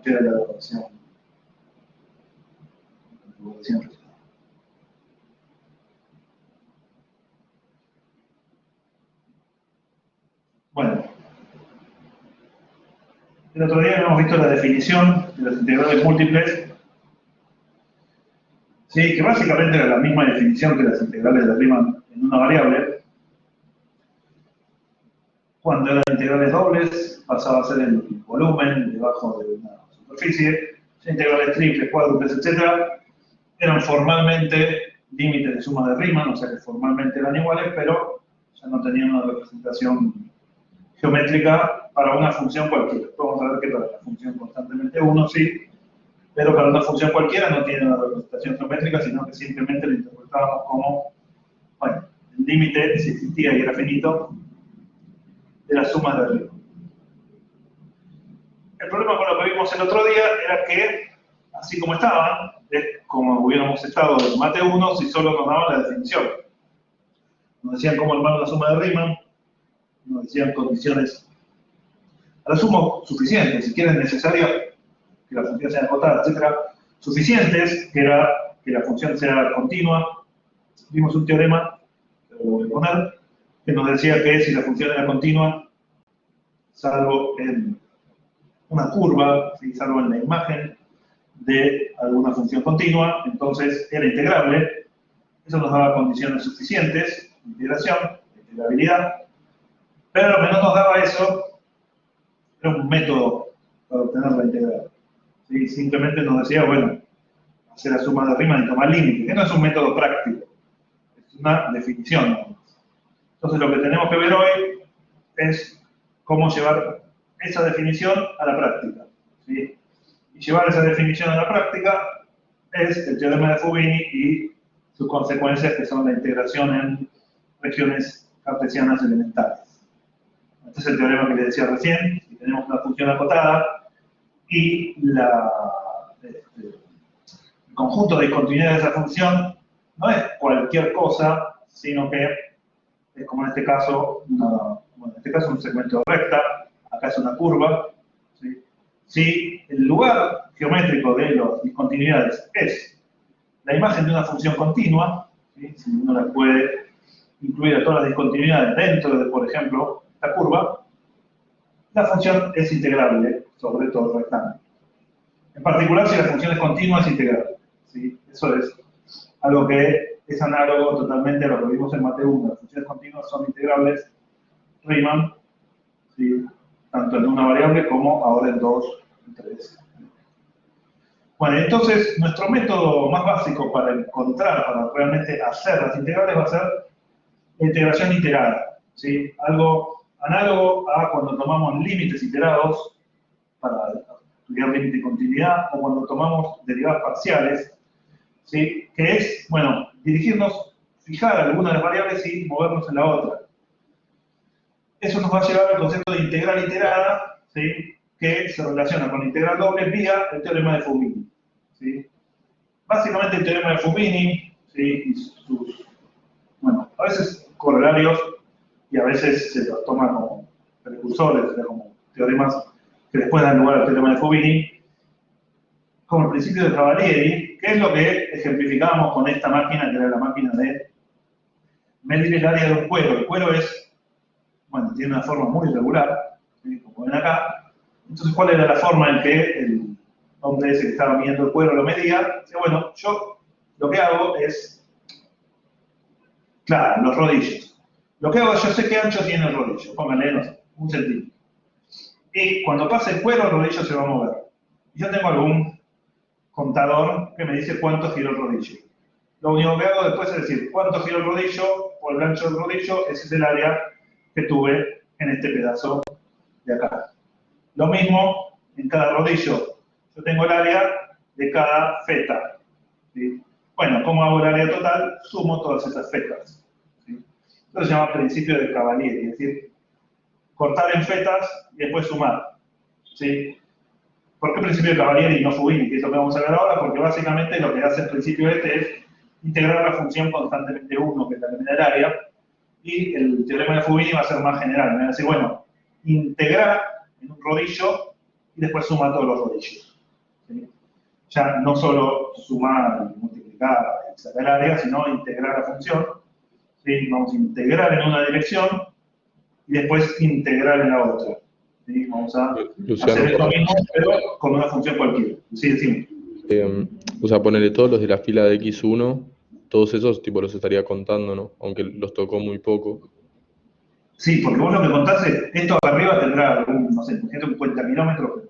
la teoría de la evaluación. Bueno, el otro día hemos visto la definición de las integrales múltiples, ¿sí? Que básicamente era la misma definición que las integrales de la Riemann en una variable. Cuando eran integrales dobles, pasaba a ser el volumen debajo de una superficie. Integrales triples, cuádruples, etc. Eran formalmente límites de suma de Riemann, o sea que formalmente eran iguales, pero ya no tenían una representación geométrica para una función cualquiera. Vamos a ver que para la función constantemente 1 sí, pero para una función cualquiera no tiene una representación geométrica, sino que simplemente lo interpretábamos como, bueno, el límite, si existía y era finito, de la suma de Riemann. El problema con lo que vimos el otro día era que, así como estaban, es como hubiéramos estado en Mate 1 si solo nos daban la definición. Nos decían cómo armar la suma de Riemann, nos decían condiciones a la suma suficientes, si quieren necesarias, que la función sea acotada, etc. Suficientes, que era que la función sea continua. Vimos un teorema, que lo voy a poner, que nos decía que si la función era continua, salvo en una curva, ¿sí? Salvo en la imagen de alguna función continua, entonces era integrable. Eso nos daba condiciones suficientes de integración, de integrabilidad, pero lo que no nos daba eso era un método para obtener la integral. ¿Sí? Simplemente nos decía, bueno, hacer la suma de Riemann y tomar límite, que no es un método práctico, es una definición. Entonces lo que tenemos que ver hoy es cómo llevar esa definición a la práctica. ¿Sí? Y llevar esa definición a la práctica es el teorema de Fubini y sus consecuencias, que son la integración en regiones cartesianas elementales. Este es el teorema que les decía recién. Si tenemos una función acotada y el conjunto de discontinuidad de esa función no es cualquier cosa, sino que es como en este caso, un segmento de recta, acá es una curva. ¿Sí? Si el lugar geométrico de las discontinuidades es la imagen de una función continua, ¿sí? Si uno la puede incluir a todas las discontinuidades dentro de, por ejemplo, esta curva, la función es integrable sobre todo el rectángulo. En particular, si la función es continua, es integrable. ¿Sí? Eso es algo que es análogo totalmente a lo que vimos en Mate 1. Las funciones continuas son integrables Riemann, ¿sí? Tanto en una variable como ahora en 2, en 3. Bueno, entonces nuestro método más básico para encontrar, para realmente hacer las integrales va a ser la integración iterada. ¿Sí? Algo análogo a cuando tomamos límites iterados para estudiar límite y continuidad, o cuando tomamos derivadas parciales, ¿sí? Que es, bueno, dirigirnos, fijar alguna de las variables y movernos en la otra. Eso nos va a llevar al concepto de integral iterada, ¿sí? Que se relaciona con la integral doble vía el teorema de Fubini. ¿Sí? Básicamente el teorema de Fubini, ¿sí? Y sus, bueno, a veces corolarios y a veces se los toma como precursores, o sea, como teoremas que después dan lugar al teorema de Fubini, como el principio de Cavalieri, que es lo que ejemplificábamos con esta máquina, que era la máquina de medir el área de un cuero. El cuero es, bueno, tiene una forma muy irregular, ¿sí? Como ven acá. Entonces, ¿cuál era la forma en que el hombre ese que estaba midiendo el cuero lo medía? Dice, bueno, yo lo que hago es, claro, los rodillos. Lo que hago es, yo sé qué ancho tiene el rodillo, póngale, no sé, 1 centímetro. Y cuando pase el cuero, el rodillo se va a mover. Y yo tengo algún contador que me dice cuánto gira el rodillo. Lo único que hago después es decir cuánto gira el rodillo por el ancho del rodillo, ese es el área que tuve en este pedazo de acá. Lo mismo en cada rodillo. Yo tengo el área de cada feta. ¿Sí? Bueno, ¿cómo hago el área total? Sumo todas esas fetas. ¿Sí? Esto se llama principio de Cavalieri, es decir, cortar en fetas y después sumar. ¿Sí? ¿Por qué principio de Cavalieri y no Fubini? Que es lo que vamos a ver ahora, porque básicamente lo que hace el principio este es integrar la función constantemente 1, que es la que me da el área, y el teorema de Fubini va a ser más general. Me va a decir, bueno, integrar en un rodillo y después suma todos los rodillos. ¿sí? Ya no solo sumar, multiplicar, sacar el área, sino integrar la función. ¿Sí? Vamos a integrar en una dirección y después integrar en la otra. ¿Sí? Vamos a Luciano, hacer esto mismo, pero con una función cualquiera. Sí, decimos. O sea, ponerle todos los de la fila de X1, todos esos tipo los estaría contando, ¿no? Aunque los tocó muy poco. Sí, porque vos lo que contás es, esto acá arriba tendrá algún, no sé, 150 kilómetros,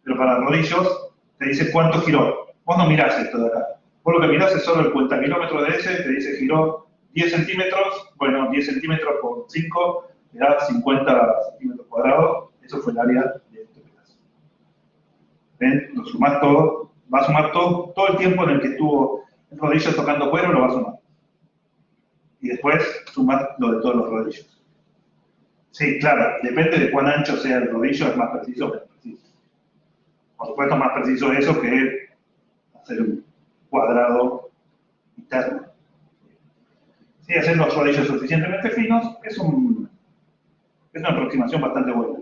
pero para rodillos te dice cuánto giró. Vos no mirás esto de acá. Vos lo que mirás es solo el 50 kilómetros de ese, te dice giró 10 centímetros, bueno, 10 centímetros por 5, te da 50 centímetros cuadrados, eso fue el área de este pedazo. ¿Ven? Lo sumás todo, va a sumar todo el tiempo en el que estuvo el rodillo tocando cuero, lo va a sumar. Y después sumar lo de todos los rodillos. Sí, claro, depende de cuán ancho sea el rodillo, es más preciso o menos preciso. Por supuesto, más preciso eso que hacer un cuadrado interno. Si hacer los rodillos suficientemente finos, es una aproximación bastante buena.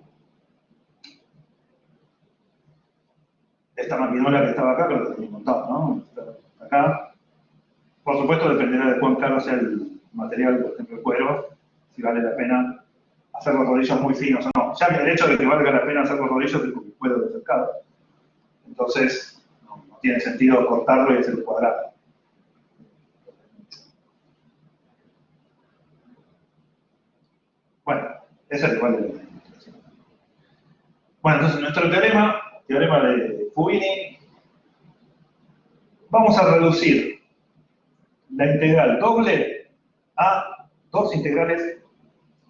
Esta maquinola que estaba acá, pero te he montado, ¿no? Acá, por supuesto, dependerá de cuán caro sea el material, por ejemplo, el cuero, si vale la pena hacer los rodillos muy finos o no. Ya que el hecho de que valga la pena hacer los rodillos es porque el cuero es cercado. Entonces, no tiene sentido cortarlo y hacerlo cuadrado. Bueno, esa es igual de la demostración. Bueno, entonces nuestro teorema de Fubini, vamos a reducir la integral doble a dos integrales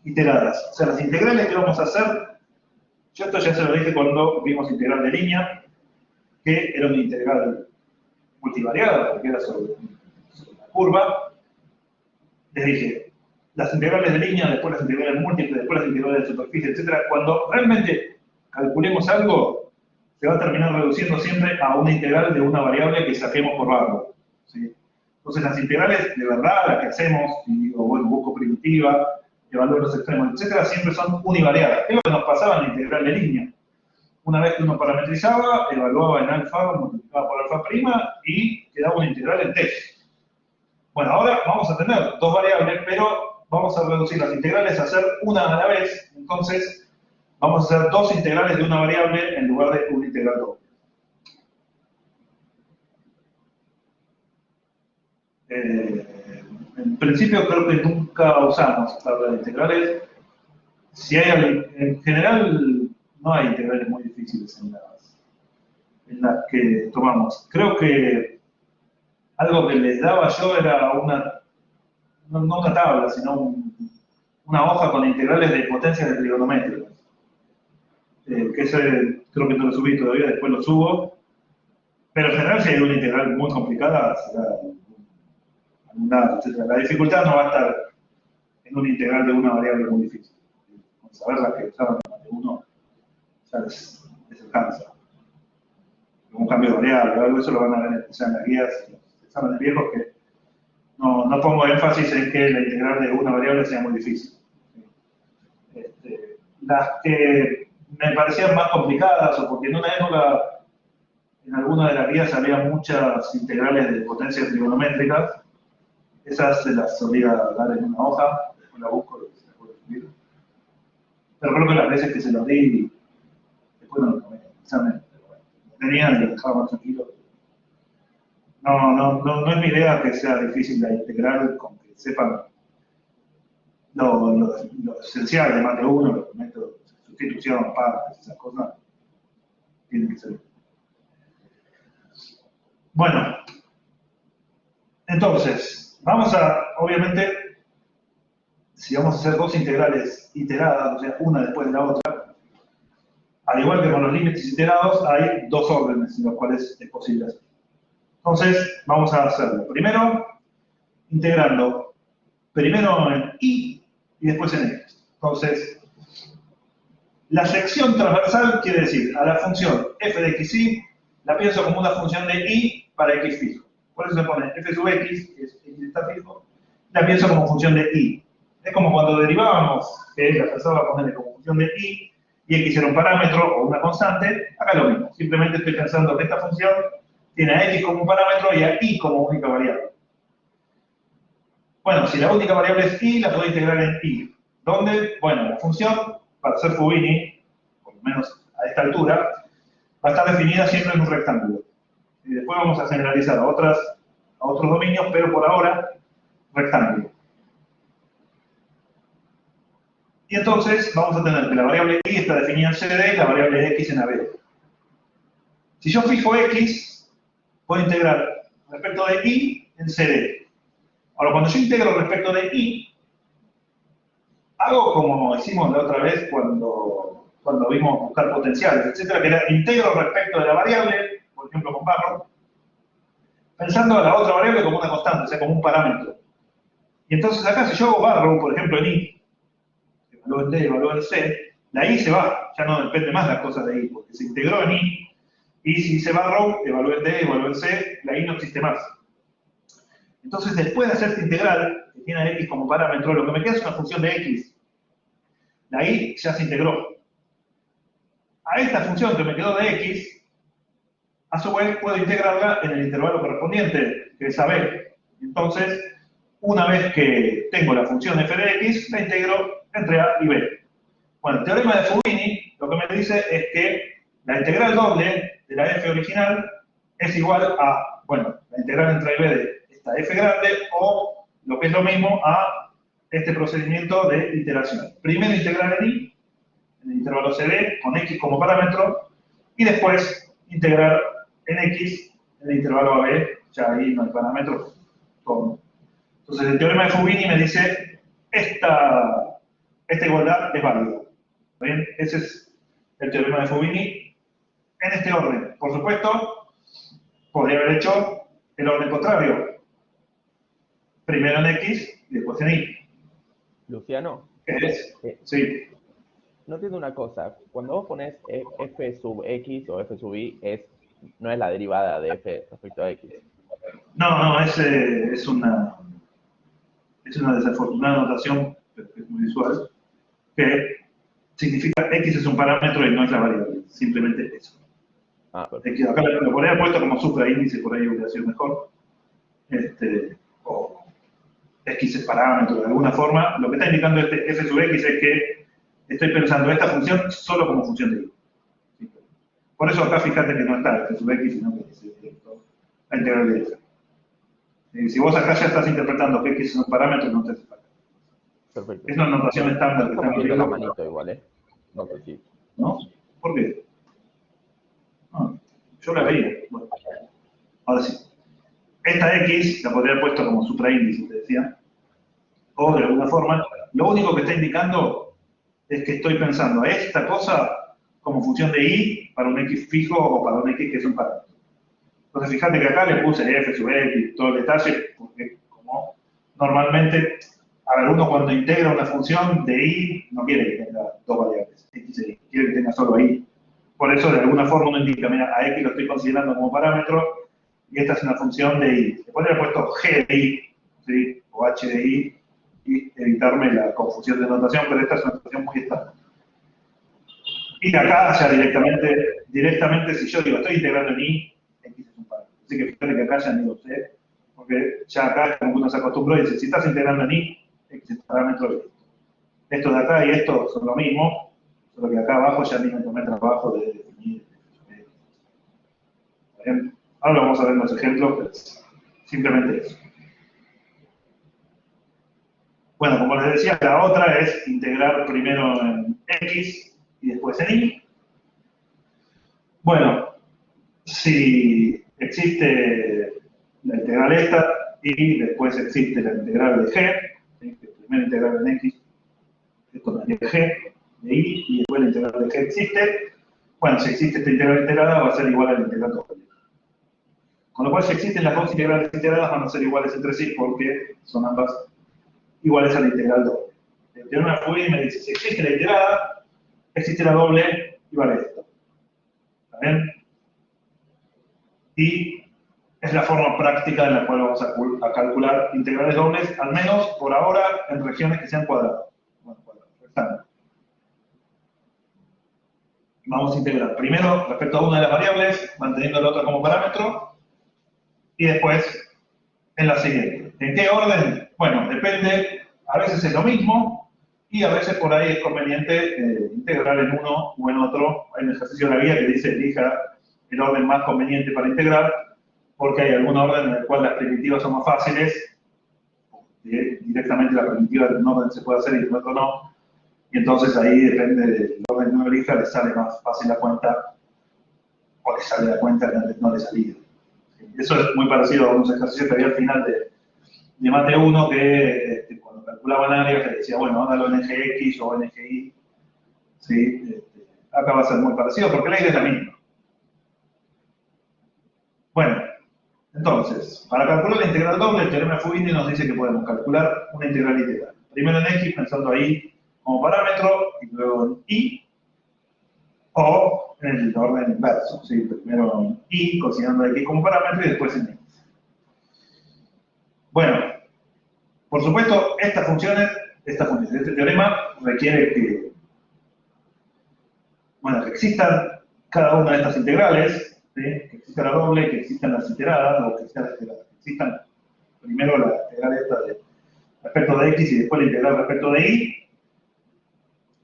iteradas. O sea, las integrales que vamos a hacer, yo esto ya se lo dije cuando vimos integral de línea, que era una integral multivariada, porque era sobre una curva. Les dije, las integrales de línea, después las integrales múltiples, después las integrales de superficie, etc. Cuando realmente calculemos algo, se va a terminar reduciendo siempre a una integral de una variable que saquemos por barro. ¿Sí? Entonces las integrales de verdad, las que hacemos, y digo, bueno, busco primitiva, evalúo los extremos, etc., siempre son univariadas. Es lo que nos pasaba en la integral de línea. Una vez que uno parametrizaba, evaluaba en alfa, multiplicaba por alfa prima y quedaba una integral en t. Bueno, ahora vamos a tener dos variables, pero vamos a reducir las integrales a hacer una a la vez. Entonces, vamos a hacer dos integrales de una variable en lugar de una integral doble. En principio creo que nunca usamos tabla de integrales. Si hay, en general, no hay integrales muy difíciles en las que tomamos. Creo que algo que les daba yo era no una tabla, sino una hoja con integrales de potencias de trigonométricas. Que ese creo que no lo subí todavía, después lo subo. Pero en general, si hay una integral muy complicada, será algún dato, etc. La dificultad no va a estar en una integral de una variable muy difícil. Con saber las que usaban de uno, ya les alcanza. Un cambio de variable, algo eso lo van a ver en las guías, en los exámenes viejos, que no pongo énfasis en que la integral de una variable sea muy difícil. Las que me parecían más complicadas, o porque en una época, en alguna de las guías había muchas integrales de potencias trigonométricas, esas se las solía dar en una hoja, después la busco y se las puedo subir. Pero creo que las veces que se los di, después no lo tomé en el examen, pero bueno, lo tenían y lo dejaba más tranquilo. No es mi idea que sea difícil la integral, con que sepan lo esencial de mate 1, los métodos de sustitución, partes, esas cosas, tienen que ser. Bueno, entonces, vamos a, obviamente, si vamos a hacer dos integrales iteradas, o sea, una después de la otra, al igual que con los límites iterados, hay dos órdenes en los cuales es posible hacer. Entonces, vamos a hacerlo. Primero, integrando primero en y después en x. Entonces, la sección transversal quiere decir a la función f de xy la pienso como una función de y para x fijo. Por eso se pone f sub x, que es x está fijo, la pienso como función de y. Es como cuando derivábamos, que la pensaba ponerle como función de y, y x era un parámetro o una constante, acá lo mismo. Simplemente estoy pensando que esta función tiene a x como un parámetro y a y como única variable. Bueno, si la única variable es y, la puedo integrar en y. ¿Dónde? Bueno, la función, para ser Fubini, por lo menos a esta altura, va a estar definida siempre en un rectángulo. Y después vamos a generalizar a otros dominios, pero por ahora, rectángulo. Y entonces vamos a tener que la variable y está definida en CD y la variable x en AB. Si yo fijo x, puedo integrar respecto de y en CD. Ahora, cuando yo integro respecto de y, hago como hicimos la otra vez cuando vimos buscar potenciales, etcétera, que era integro respecto de la variable, por ejemplo con barro, pensando a la otra variable como una constante, o sea, como un parámetro. Y entonces acá, si yo hago barro, por ejemplo en y, evalúo en D, evalúo en C, la I se va, ya no depende más las cosas de I, porque se integró en I, y si hice barro, evalúo en D, evalúo en C, la I no existe más. Entonces, después de hacer esta integral, que tiene a X como parámetro, lo que me queda es una función de X. La I ya se integró. A esta función que me quedó de X, a su vez puedo integrarla en el intervalo correspondiente, que es AB. Entonces, una vez que tengo la función f de x, la integro entre a y b. Bueno, el teorema de Fubini lo que me dice es que la integral doble de la f original es igual a, bueno, la integral entre a y b de esta f grande, o lo que es lo mismo a este procedimiento de iteración. Primero integrar en y, en el intervalo CD, con x como parámetro, y después integrar en x en el intervalo AB, ya ahí no hay parámetro, todo. Entonces el teorema de Fubini me dice, esta igualdad es válida. ¿Bien? Ese es el teorema de Fubini en este orden. Por supuesto, podría haber hecho el orden contrario. Primero en x y después en y. Luciano, ¿Qué es? Sí. no entiendo una cosa. Cuando vos pones f sub x o f sub y, no es la derivada de f respecto a x. No, es una desafortunada notación, pero es muy visual, que significa x es un parámetro y no es la variable. Simplemente eso. Ah, X, acá lo podría haber puesto como supraíndice, por ahí hubiera sido mejor. O x es parámetro, de alguna forma. Lo que está indicando este f sub x es que estoy pensando esta función solo como función de y. Por eso acá fíjate que no está f sub x, sino que es la integral de f. Si vos acá ya estás interpretando que x es un parámetro, no te hace falta. perfecto. Es una notación estándar que está en el la libro. manito igual, no sé si. ¿No? ¿Por qué? No, yo la veía. Bueno, ahora sí. Esta x la podría haber puesto como supraíndice, te decía. O de alguna forma, lo único que está indicando es que estoy pensando a esta cosa como función de y para un x fijo o para un x que es un parámetro. Entonces, fíjate que acá le puse f sub x, todo el detalle, porque como normalmente, a ver, uno cuando integra una función de y no quiere que tenga dos variables, x y y, quiere que tenga solo y. Por eso, de alguna forma, uno indica, mira, a x lo estoy considerando como parámetro y esta es una función de y. Después le he puesto g de y, ¿sí? O h de y evitarme la confusión de notación, pero esta es una notación muy estándar. Y acá ya directamente si yo digo estoy integrando en y, x es un parámetro. Así que fíjate que acá ya ni lo sé, porque ya acá como uno se acostumbró y dice, si estás integrando en y, x es un parámetro de esto. Esto de acá y esto son lo mismo, solo que acá abajo ya ni me tomé trabajo de definir. ¿Bien? Ahora vamos a ver los ejemplos, pero simplemente eso. Bueno, como les decía, la otra es integrar primero en x y después en y. Bueno, si existe la integral esta y después existe la integral de g, ¿sí? Que primero integral en x, esto me dio g de y, y después la integral de g existe, bueno, si existe esta integral integrada va a ser igual a la integral doble. Con lo cual, si existen las dos integrales integradas, van a ser iguales entre sí porque son ambas iguales a la integral doble. El teorema de Fubini me dice, si existe la integrada, existe la doble y vale esto. ¿Está bien? Y es la forma práctica en la cual vamos a calcular integrales dobles, al menos por ahora, en regiones que sean cuadradas. Bueno, rectángulos. vamos a integrar primero respecto a una de las variables, manteniendo la otra como parámetro, y después en la siguiente. ¿En qué orden? Bueno, depende, a veces es lo mismo, y a veces por ahí es conveniente integrar en uno o en otro. Hay un ejercicio de la guía que dice elija el orden más conveniente para integrar, porque hay algún orden en el cual las primitivas son más fáciles, directamente la primitiva de un orden se puede hacer y del otro no, y entonces ahí depende del orden que uno elija, le sale más fácil la cuenta, o le sale la cuenta que antes no le salía. Eso es muy parecido a unos ejercicios que había al final de Mate 1, que cuando calculaban áreas le decía, bueno, hágalo en eje X o en eje Y. ¿Sí? Acá va a ser muy parecido, porque la idea es la misma. Bueno, entonces, para calcular la integral doble, el teorema de Fubini nos dice que podemos calcular una integral integral. Primero en X, pensando ahí como parámetro, y luego en Y, o en el orden inverso. ¿Sí? Primero en Y, considerando X como parámetro, y después en X. Bueno, por supuesto, este teorema requiere que, bueno, que existan cada una de estas integrales, ¿sí? Que exista la doble, que existan las iteradas, o que existan primero la integral esta respecto de X y después la integral respecto de Y.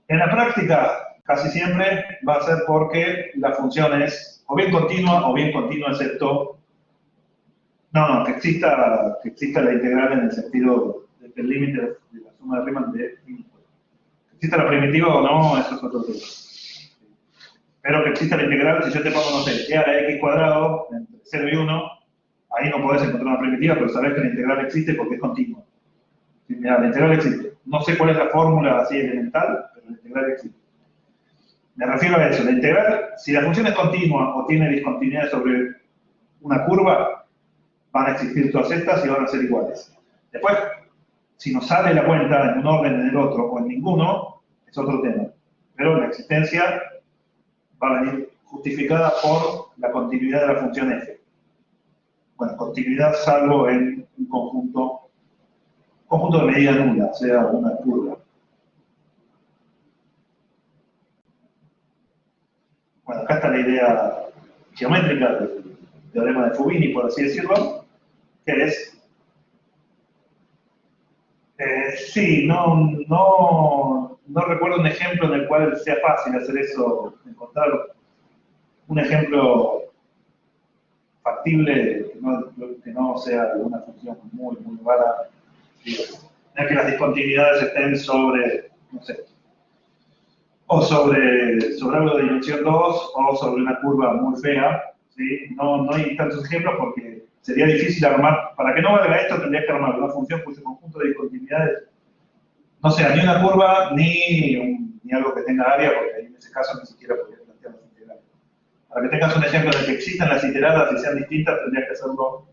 En la práctica, casi siempre va a ser porque la función es o bien continua excepto... No, que exista la integral en el sentido de que el límite de la suma de Riemann de finito. Que exista la primitiva o no, eso es otro tema. Pero que exista la integral, si yo te pongo, no sé, e a la x cuadrado entre 0 y 1, ahí no podés encontrar una primitiva, pero sabés que la integral existe porque es continua. Mirá, la integral existe. No sé cuál es la fórmula así elemental, pero la integral existe. Me refiero a eso, la integral, si la función es continua o tiene discontinuidad sobre una curva, van a existir todas estas y van a ser iguales. Después, si nos sale la cuenta en un orden, en el otro o en ninguno, es otro tema. Pero la existencia va a venir justificada por la continuidad de la función f. Bueno, continuidad salvo en un conjunto de medida nula, o sea, una curva. Bueno, acá está la idea geométrica del teorema de Fubini, por así decirlo, que es... sí, no recuerdo un ejemplo en el cual sea fácil hacer eso, encontrar un ejemplo factible que no sea de una función muy rara. No es que las discontinuidades estén sobre, no sé, o sobre algo de dimensión 2 o sobre una curva muy fea. ¿Sí? No hay tantos ejemplos porque sería difícil armar, para que no valga esto tendrías que armar una función cuyo conjunto de discontinuidades no sea ni una curva ni algo que tenga área, porque en ese caso ni siquiera podría plantear las integrales. Para que tengas un ejemplo de que existan las iteradas y sean distintas, tendrías que hacerlo,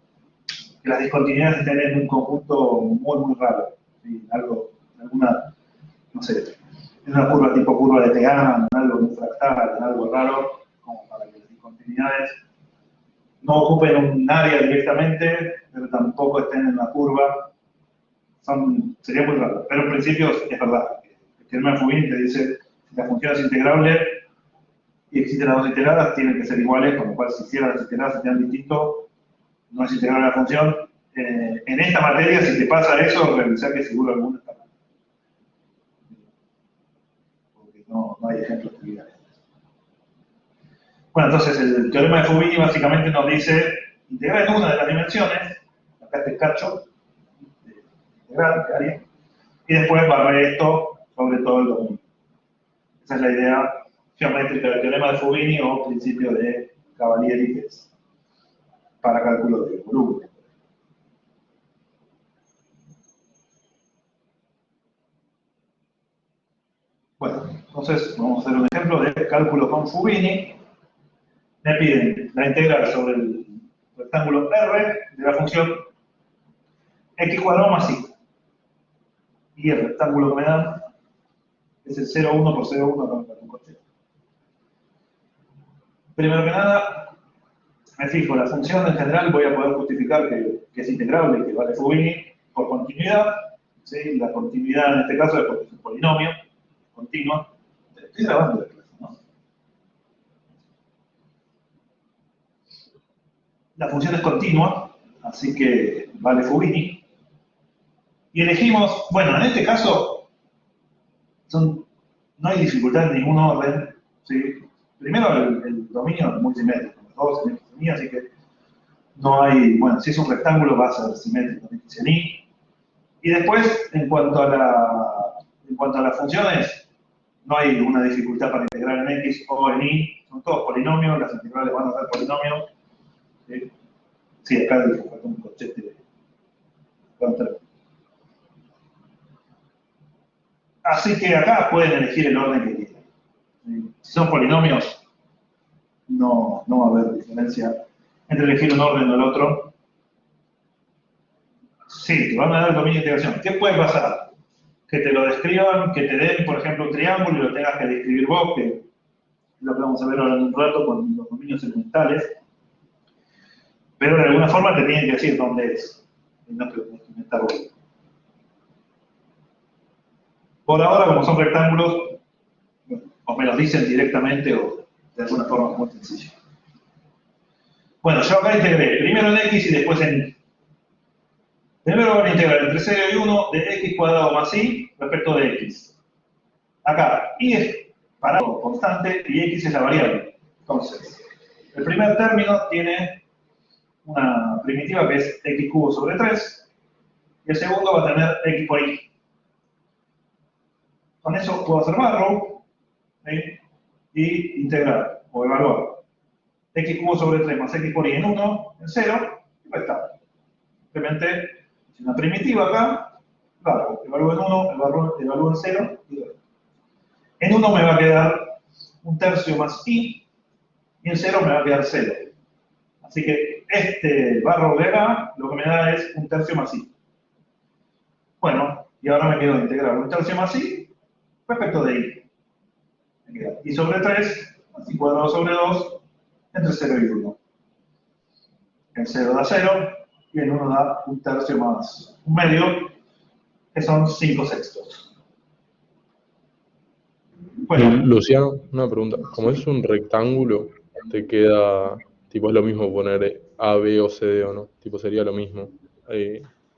que las discontinuidades estén en un conjunto muy raro. ¿Sí? No sé, en una curva tipo curva de Tehaman, en algo muy fractal, en algo raro, como para que las discontinuidades no ocupen un área directamente, pero tampoco estén en una curva. Sería muy raro, pero en principio es verdad. El teorema de Fubini te dice si la función es integrable y existen las dos iteradas, tienen que ser iguales, con lo cual si hicieran las iteradas serían distintos, no es integrable la función. En esta materia, si te pasa eso, revisar que seguro alguno está mal. Porque no hay ejemplos triviales. Bueno, entonces el teorema de Fubini básicamente nos dice integrar en una de las dimensiones, acá está el cacho, integral, que haría, y después barré esto sobre todo el dominio. Esa es la idea geométrica del teorema de Fubini o principio de Cavalieri, que es para cálculo de volumen. Bueno, entonces vamos a hacer un ejemplo de cálculo con Fubini. Me piden la integral sobre el rectángulo R de la función x cuadrado más y. Y el rectángulo que me dan es el 0,1 por 0,1 con un coche. Primero que nada, me fijo, la función en general voy a poder justificar que es integrable y que vale Fubini por continuidad. ¿Sí? La continuidad en este caso es porque es un polinomio continuo. Estoy grabando la clase, ¿no? La función es continua, así que vale Fubini. Y elegimos, bueno, en este caso, no hay dificultad en ningún orden. ¿Sí? Primero, el dominio es muy simétrico, los dos simétricos en Y, así que no hay, bueno, si es un rectángulo va a ser simétrico en X y en Y. Y después, en cuanto a las funciones, no hay una dificultad para integrar en X o en Y, son todos polinomios, las integrales van a ser polinomios. ¿Sí? Sí, acá falta un corchete. Así que acá pueden elegir el orden que quieran. Si son polinomios, no va a haber diferencia entre elegir un orden o el otro. Sí, te van a dar el dominio de integración. ¿Qué puede pasar? Que te lo describan, que te den, por ejemplo, un triángulo y lo tengas que describir vos, que es lo que vamos a ver ahora en un rato con los dominios elementales. Pero de alguna forma te tienen que decir dónde es. Y no te lo tienes que inventar vos. Por ahora, como son rectángulos, o me los dicen directamente o de alguna forma muy sencilla. Bueno, yo acá integré primero en X y después en Y. Primero voy a integrar entre 0 y 1 de X cuadrado más Y respecto de X. Acá, Y es parado constante y X es la variable. Entonces, el primer término tiene una primitiva que es X cubo sobre 3 y el segundo va a tener X por Y. Con eso puedo hacer barrow, ¿sí? Y integrar o evaluar X cubo sobre 3 más X por Y en 1, en 0, y restar. Simplemente, es una primitiva acá, barrow, evalúo en 1, evalúo en 0, y resto. En 1 me va a quedar un tercio más Y, y en 0 me va a quedar 0. Así que este barrow de acá, lo que me da es un tercio más Y. Bueno, y ahora me quedo integrar un tercio más Y respecto de Y. Me queda Y sobre 3, más Y cuadrado sobre 2, entre 0 y 1. En 0 da 0, y en 1 da un tercio más un medio, que son 5 sextos. Bueno, Luciano, una pregunta. Como es un rectángulo, te queda, tipo, es lo mismo poner A, B o C, D o no. Tipo, sería lo mismo.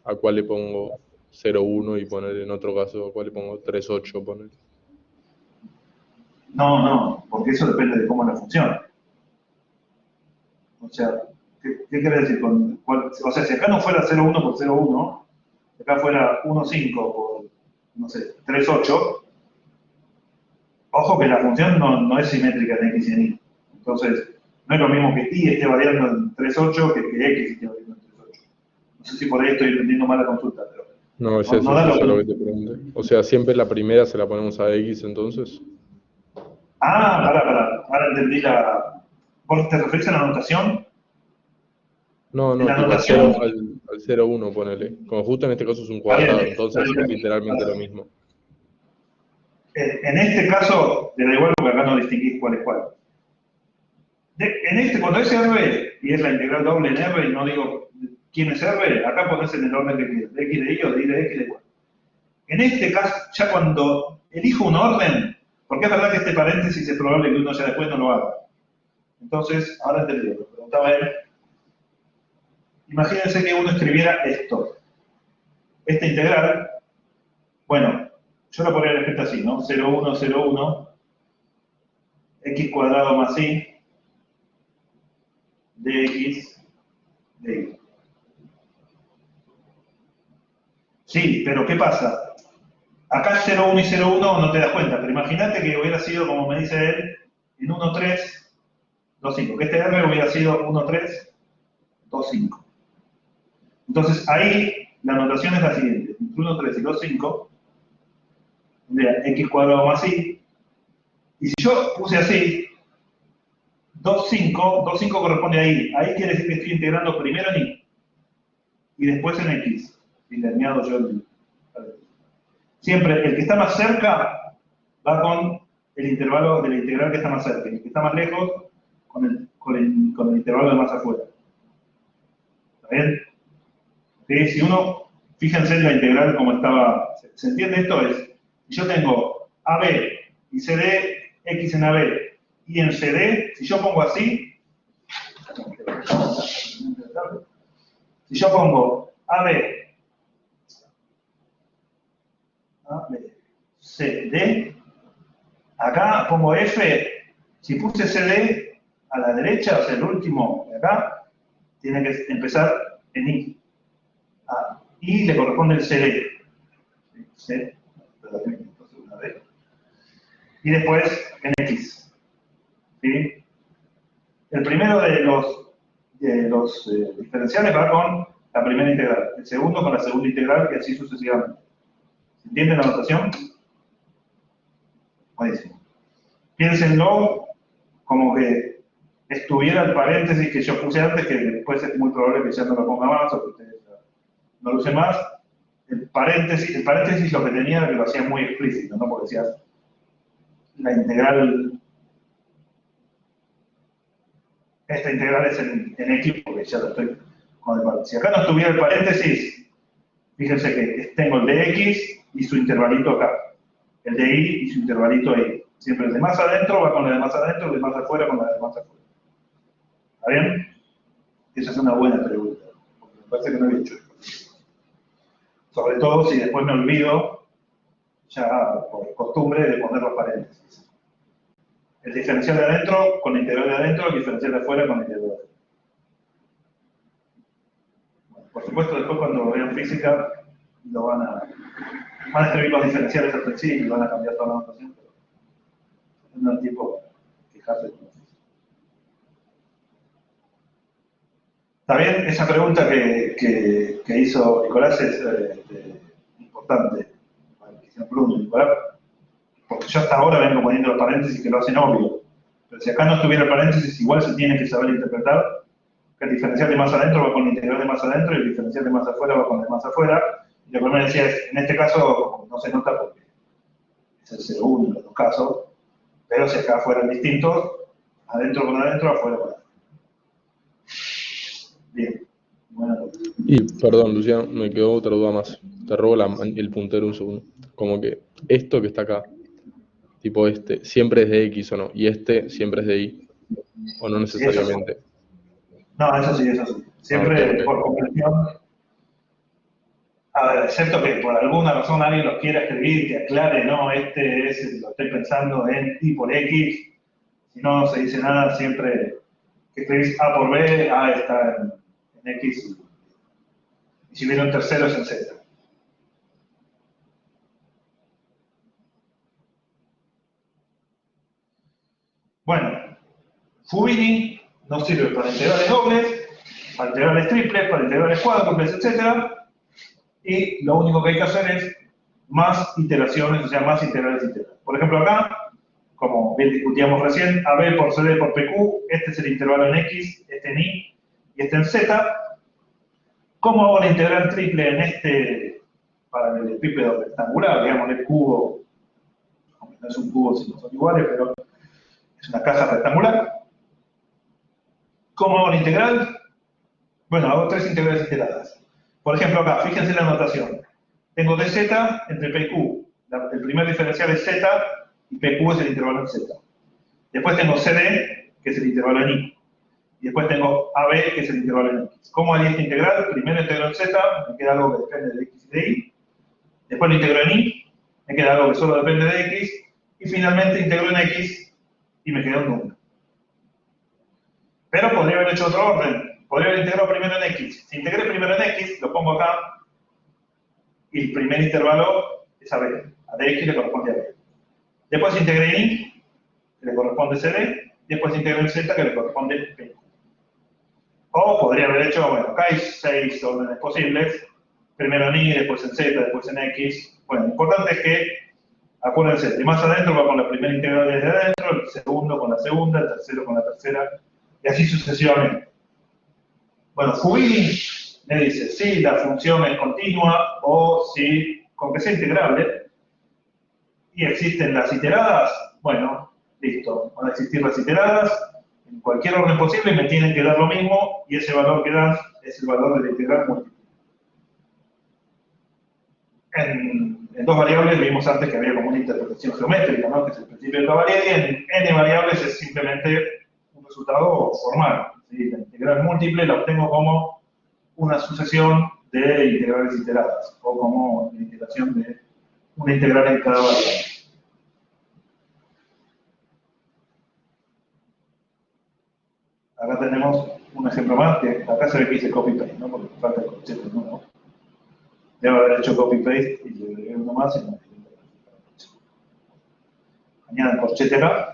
¿A cuál le pongo 0, 1 y poner en otro caso, a cuál le pongo 3, 8, poner? no, porque eso depende de cómo es la función. O sea, ¿qué quiere decir? O sea, si acá no fuera 0, 1 por 0, 1, si acá fuera 1, 5 por, no sé, 3, 8, ojo que la función no es simétrica en X y en Y. Entonces, no es lo mismo que Y esté variando en 3, 8 que X esté variando en 3, 8. No sé si por ahí estoy entendiendo mal la consulta, pero... No, es eso, da es lo que te pregunté. O sea, siempre la primera se la ponemos a X, entonces. Ah, pará. Ahora entendí la... ¿Vos te referís a la notación? No, En la tipo notación... al 0, 1, ponele. Como justo en este caso es un cuadrado, entonces es literalmente lo mismo. En este caso, te da igual porque acá no distinguís cuál es cuál. Cuando es R, y es la integral doble en R, y no digo quién es R, acá pones en el orden que quieras, de X de Y o de Y de X de Y. En este caso, ya cuando elijo un orden, porque es verdad que este paréntesis es probable que uno ya después no lo haga. Entonces, ahora entendí, lo preguntaba él. Imagínense que uno escribiera esto. Esta integral, bueno, yo lo pondría escrito así, ¿no? 0, 1, 0, 1, X cuadrado más Y, de X, de Y. Sí, pero ¿qué pasa? Acá 0, 1 y 0, 1 no te das cuenta, pero imagínate que hubiera sido, como me dice él, en 1, 3, 2, 5. Que este R hubiera sido 1, 3, 2, 5. Entonces ahí la notación es la siguiente. Entre 1, 3 y 2, 5, tendría X cuadrado más Y. Y si yo puse así, 2, 5 corresponde a Y. Ahí quiere decir que estoy integrando primero en Y y después en X. Lineado yo el... Siempre el que está más cerca va con el intervalo de la integral que está más cerca, y el que está más lejos con el intervalo de más afuera. ¿Está bien? ¿Sí? Si uno, fíjense en la integral como estaba, ¿se entiende esto? Si yo tengo AB y CD, X en AB y en CD, si yo pongo así, Si yo pongo AB, C, D, acá pongo F, si puse CD a la derecha, o sea, el último de acá, tiene que empezar en I. A I le corresponde el CD. C, una vez. Y después en X. ¿Sí? El primero de los diferenciales va con la primera integral, el segundo con la segunda integral y así sucesivamente. ¿Se entiende la notación? Buenísimo. Piénsenlo como que estuviera el paréntesis que yo puse antes, que después es muy probable que ya no lo ponga más o que ustedes no lo usen más. El paréntesis lo que tenía era que lo hacía muy explícito, ¿no? Porque decías la integral, esta integral es en X, porque ya lo estoy con el paréntesis. Si acá no estuviera el paréntesis, fíjense que tengo el de X y su intervalito acá, el de Y y su intervalito ahí. Siempre el de más adentro va con el de más adentro, el de más afuera con el de más afuera. ¿Está bien? Esa es una buena pregunta, porque me parece que no había hecho esto. Sobre todo si después me olvido, ya por costumbre, de poner los paréntesis. El diferencial de adentro con la integral de adentro, el diferencial de afuera con la integral de afuera. Bueno, por supuesto, después cuando vean física, lo van a escribir los diferenciales al principio y van a cambiar toda la notación, pero no hay tiempo de quejarse con eso. Está bien, esa pregunta que hizo Nicolás es importante. Bueno, que hicieron Bruno y Nicolás, porque yo hasta ahora vengo poniendo los paréntesis que lo hacen obvio. Pero si acá no estuviera el paréntesis, igual se tiene que saber interpretar que el diferencial de más adentro va con la integral de más adentro y el diferencial de más afuera va con el de más afuera. Y lo que me decía es, en este caso no se nota porque es el 0,1 en los dos casos, pero si acá fueran distintos, adentro con adentro, afuera con afuera. Bien. Bueno. Y, perdón, Luciano, me quedó otra duda más. Te robo el puntero un segundo. Como que esto que está acá, tipo este, siempre es de X o no, y este siempre es de Y, o no necesariamente. No, eso sí, eso sí. Siempre okay. Por comprensión. A ver, excepto que por alguna razón alguien los quiera escribir, que aclare, no, este es, lo estoy pensando en Y por X. Si no se dice nada, siempre que escribís A por B, A está en X. Y si viene un tercero es en Z. Bueno, Fubini nos sirve para integrales dobles, para integrales triples, para integrales cuádruples, etc. Y lo único que hay que hacer es más iteraciones, o sea, más integrales integrales. Por ejemplo, acá, como bien discutíamos recién, AB por CD por PQ, este es el intervalo en X, este en Y y este en Z. ¿Cómo hago la integral triple en este paralelepípedo rectangular? Digamos, el cubo, aunque no es un cubo si no son iguales, pero es una caja rectangular. ¿Cómo hago la integral? Bueno, hago tres integrales iteradas. Por ejemplo, acá, fíjense la notación. Tengo dz entre p y q. El primer diferencial es z y pq es el intervalo en z. Después tengo cd, que es el intervalo en y. Y después tengo ab, que es el intervalo en x. ¿Cómo haría esta integral? Primero integro en z, me queda algo que depende de x y de y. Después lo integro en y, me queda algo que solo depende de x. Y finalmente integro en x y me queda un número. Pero podría haber hecho otro orden. Podría haber integrado primero en X. Si integré primero en X, lo pongo acá, y el primer intervalo es AB. A DX le corresponde a B. Después integré en Y, que le corresponde CD, después integré en Z, que le corresponde P. O podría haber hecho, bueno, acá hay 6 órdenes posibles. Primero en Y, después en Z, después en X. Bueno, lo importante es que, acuérdense, el de más adentro va con la primera integral desde adentro, el segundo con la segunda, el tercero con la tercera, y así sucesivamente. Bueno, Fubini me dice si la función es continua o si, con que sea integrable, y existen las iteradas, bueno, listo, van a existir las iteradas en cualquier orden posible y me tienen que dar lo mismo, y ese valor que dan es el valor de la integral múltiple. En dos variables vimos antes que había como una interpretación geométrica, ¿no? Que es el principio de Cavalieri, y en n variables es simplemente un resultado formal. ¿Sí? La integral múltiple la obtengo como una sucesión de integrales iteradas, o como la integración de una integral en cada variable. Acá tenemos un ejemplo más, que acá se ve que hice copy-paste, ¿no? Porque falta el corchete nuevo. Debo haber hecho copy-paste y le agregué uno más y no. Añadan corchete acá.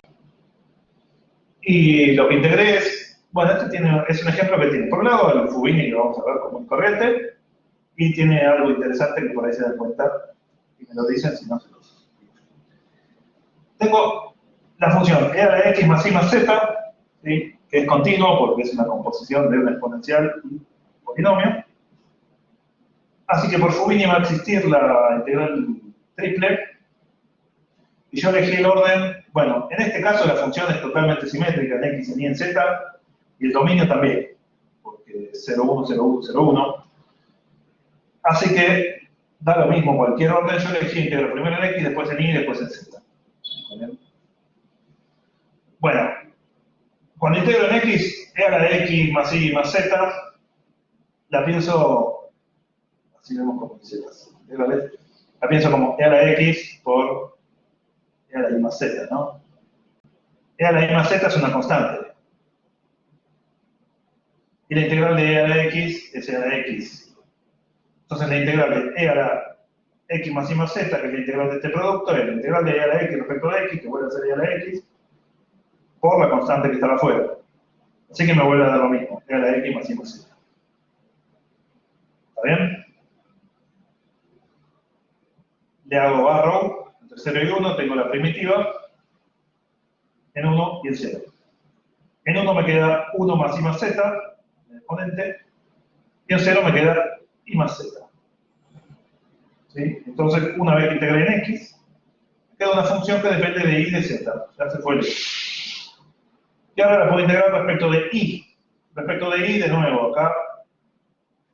Y lo que integré es, bueno, este es un ejemplo que tiene, por un lado, el Fubini, que vamos a ver como corriente, y tiene algo interesante que por ahí se dan cuenta, y me lo dicen si no se los. Tengo la función e a la x más y más z, ¿sí? Que es continuo porque es una composición de una exponencial y un polinomio. Así que por Fubini va a existir la integral triple, y yo elegí el orden, bueno, en este caso la función es totalmente simétrica en x, en y, en z, y el dominio también, porque 0, 1, 0, 1, 0, 1. Así que da lo mismo cualquier orden, yo elegí integro primero en x, después en y, después en z. ¿Bien? Bueno, cuando integro en x, e a la x más y más z, la pienso, así vemos cómo dice la pienso como e a la x por e a la y más z, ¿no? E a la y más z es una constante. Y la integral de e a la x es e a la x. Entonces la integral de e a la x más y más z, que es la integral de este producto, es la integral de e a la x respecto de x, que vuelve a ser e a la x, por la constante que estaba afuera. Así que me vuelve a dar lo mismo, e a la x más y más z. ¿Está bien? Le hago barrow, entre 0 y 1, tengo la primitiva, en 1 y en 0. En 1 me queda 1 más y más z, el exponente, y en 0 me queda y más z. ¿Sí? Entonces, una vez que integré en x, me queda una función que depende de y de z. Ya se fue el x. Y ahora la puedo integrar respecto de y. Respecto de y, de nuevo, acá,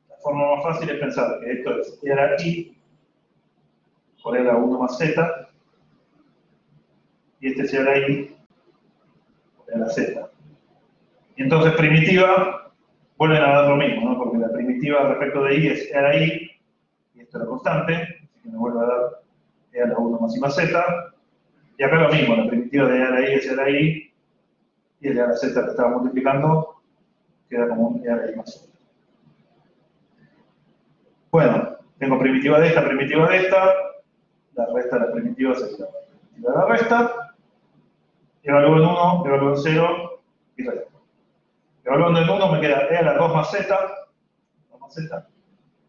la forma más fácil es pensar que esto es e a la y por e a la 1 más z, y este es e a la y por e a la z. Y entonces primitiva, vuelven a dar lo mismo, ¿no? Porque la primitiva respecto de y es e a la y, y esto es la constante, así que me vuelve a dar e a la 1 más y más z. Y acá lo mismo, la primitiva de e a la y es e a la y, y el e a la z que estaba multiplicando queda como un e a la y más z. Bueno, tengo primitiva de esta, la resta de las primitivas es la primitiva de la resta, evalúo en 1, evalúo en 0 y resto. Evaluando en 1 me queda e a la 2 más z,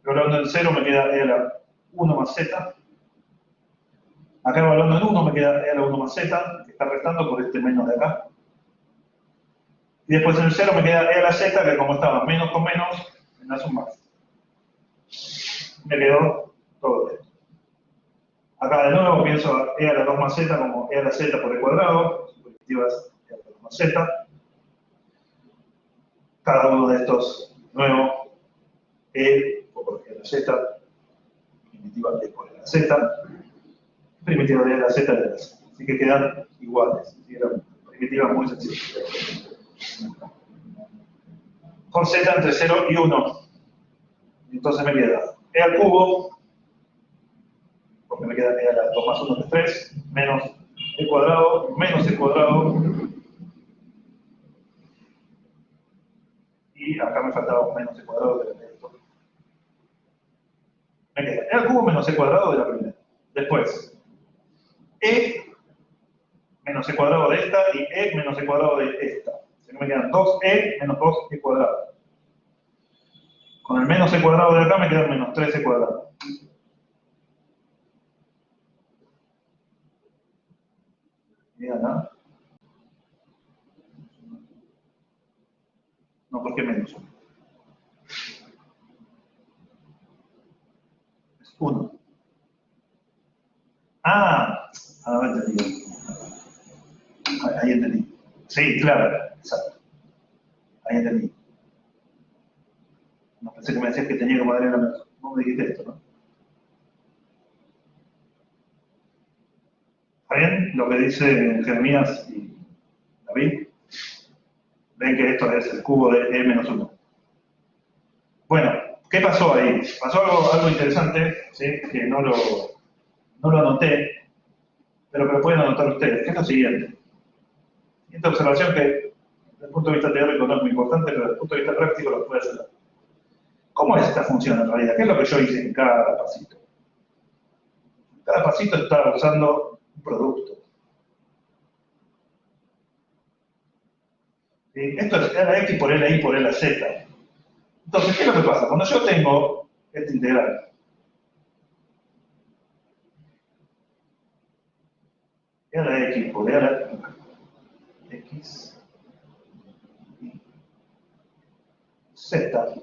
evaluando en 0 me queda e a la 1 más z. Acá evaluando en 1 me queda e a la 1 más z, que está restando por este menos de acá. Y después en el 0 me queda e a la z, que como estaba menos con menos, me da un más. Me quedó todo esto. Acá de nuevo pienso e a la 2 más z como e a la z por el cuadrado, su primitiva es e a la 2 más z. Cada uno de estos, de nuevo, e por e a la z, primitiva e por e a la z, primitiva de e a la z de la z. Así que quedan iguales. Eran primitivas muy sencillas. Con z entre 0 y 1. Entonces me queda e al cubo, porque me queda e a la 2 más 1 que es 3, menos e cuadrado, menos e cuadrado. Y acá me faltaba un menos e cuadrado de esto. Me queda e al cubo menos e cuadrado de la primera. Después, e menos e cuadrado de esta y e menos e cuadrado de esta. Así que me quedan 2e menos 2e cuadrado. Con el menos e cuadrado de acá me queda menos 3e cuadrado. Miren, ¿no? No, ¿por qué menos 1? Es 1. Ahora entendí. Ahí entendí. Sí, claro, exacto. Ahí entendí. No pensé que me decías que tenía que poner la menos. No me dijiste esto, ¿no? ¿Está bien lo que dice Jeremías y David? Ven que esto es el cubo de e menos 1. Bueno, ¿Qué pasó ahí? Pasó algo interesante, ¿sí? Que no lo anoté, pero que lo pueden anotar ustedes, que es lo siguiente. Esta observación que desde el punto de vista teórico no es muy importante, pero desde el punto de vista práctico lo puede hacer. ¿Cómo es esta función en realidad? ¿Qué es lo que yo hice en cada pasito? Cada pasito está usando un producto. ¿Sí? Esto es L a X por L a Y por L a Z. Entonces, ¿qué es lo que pasa? Cuando yo tengo este integral, L a X por L a X y Z,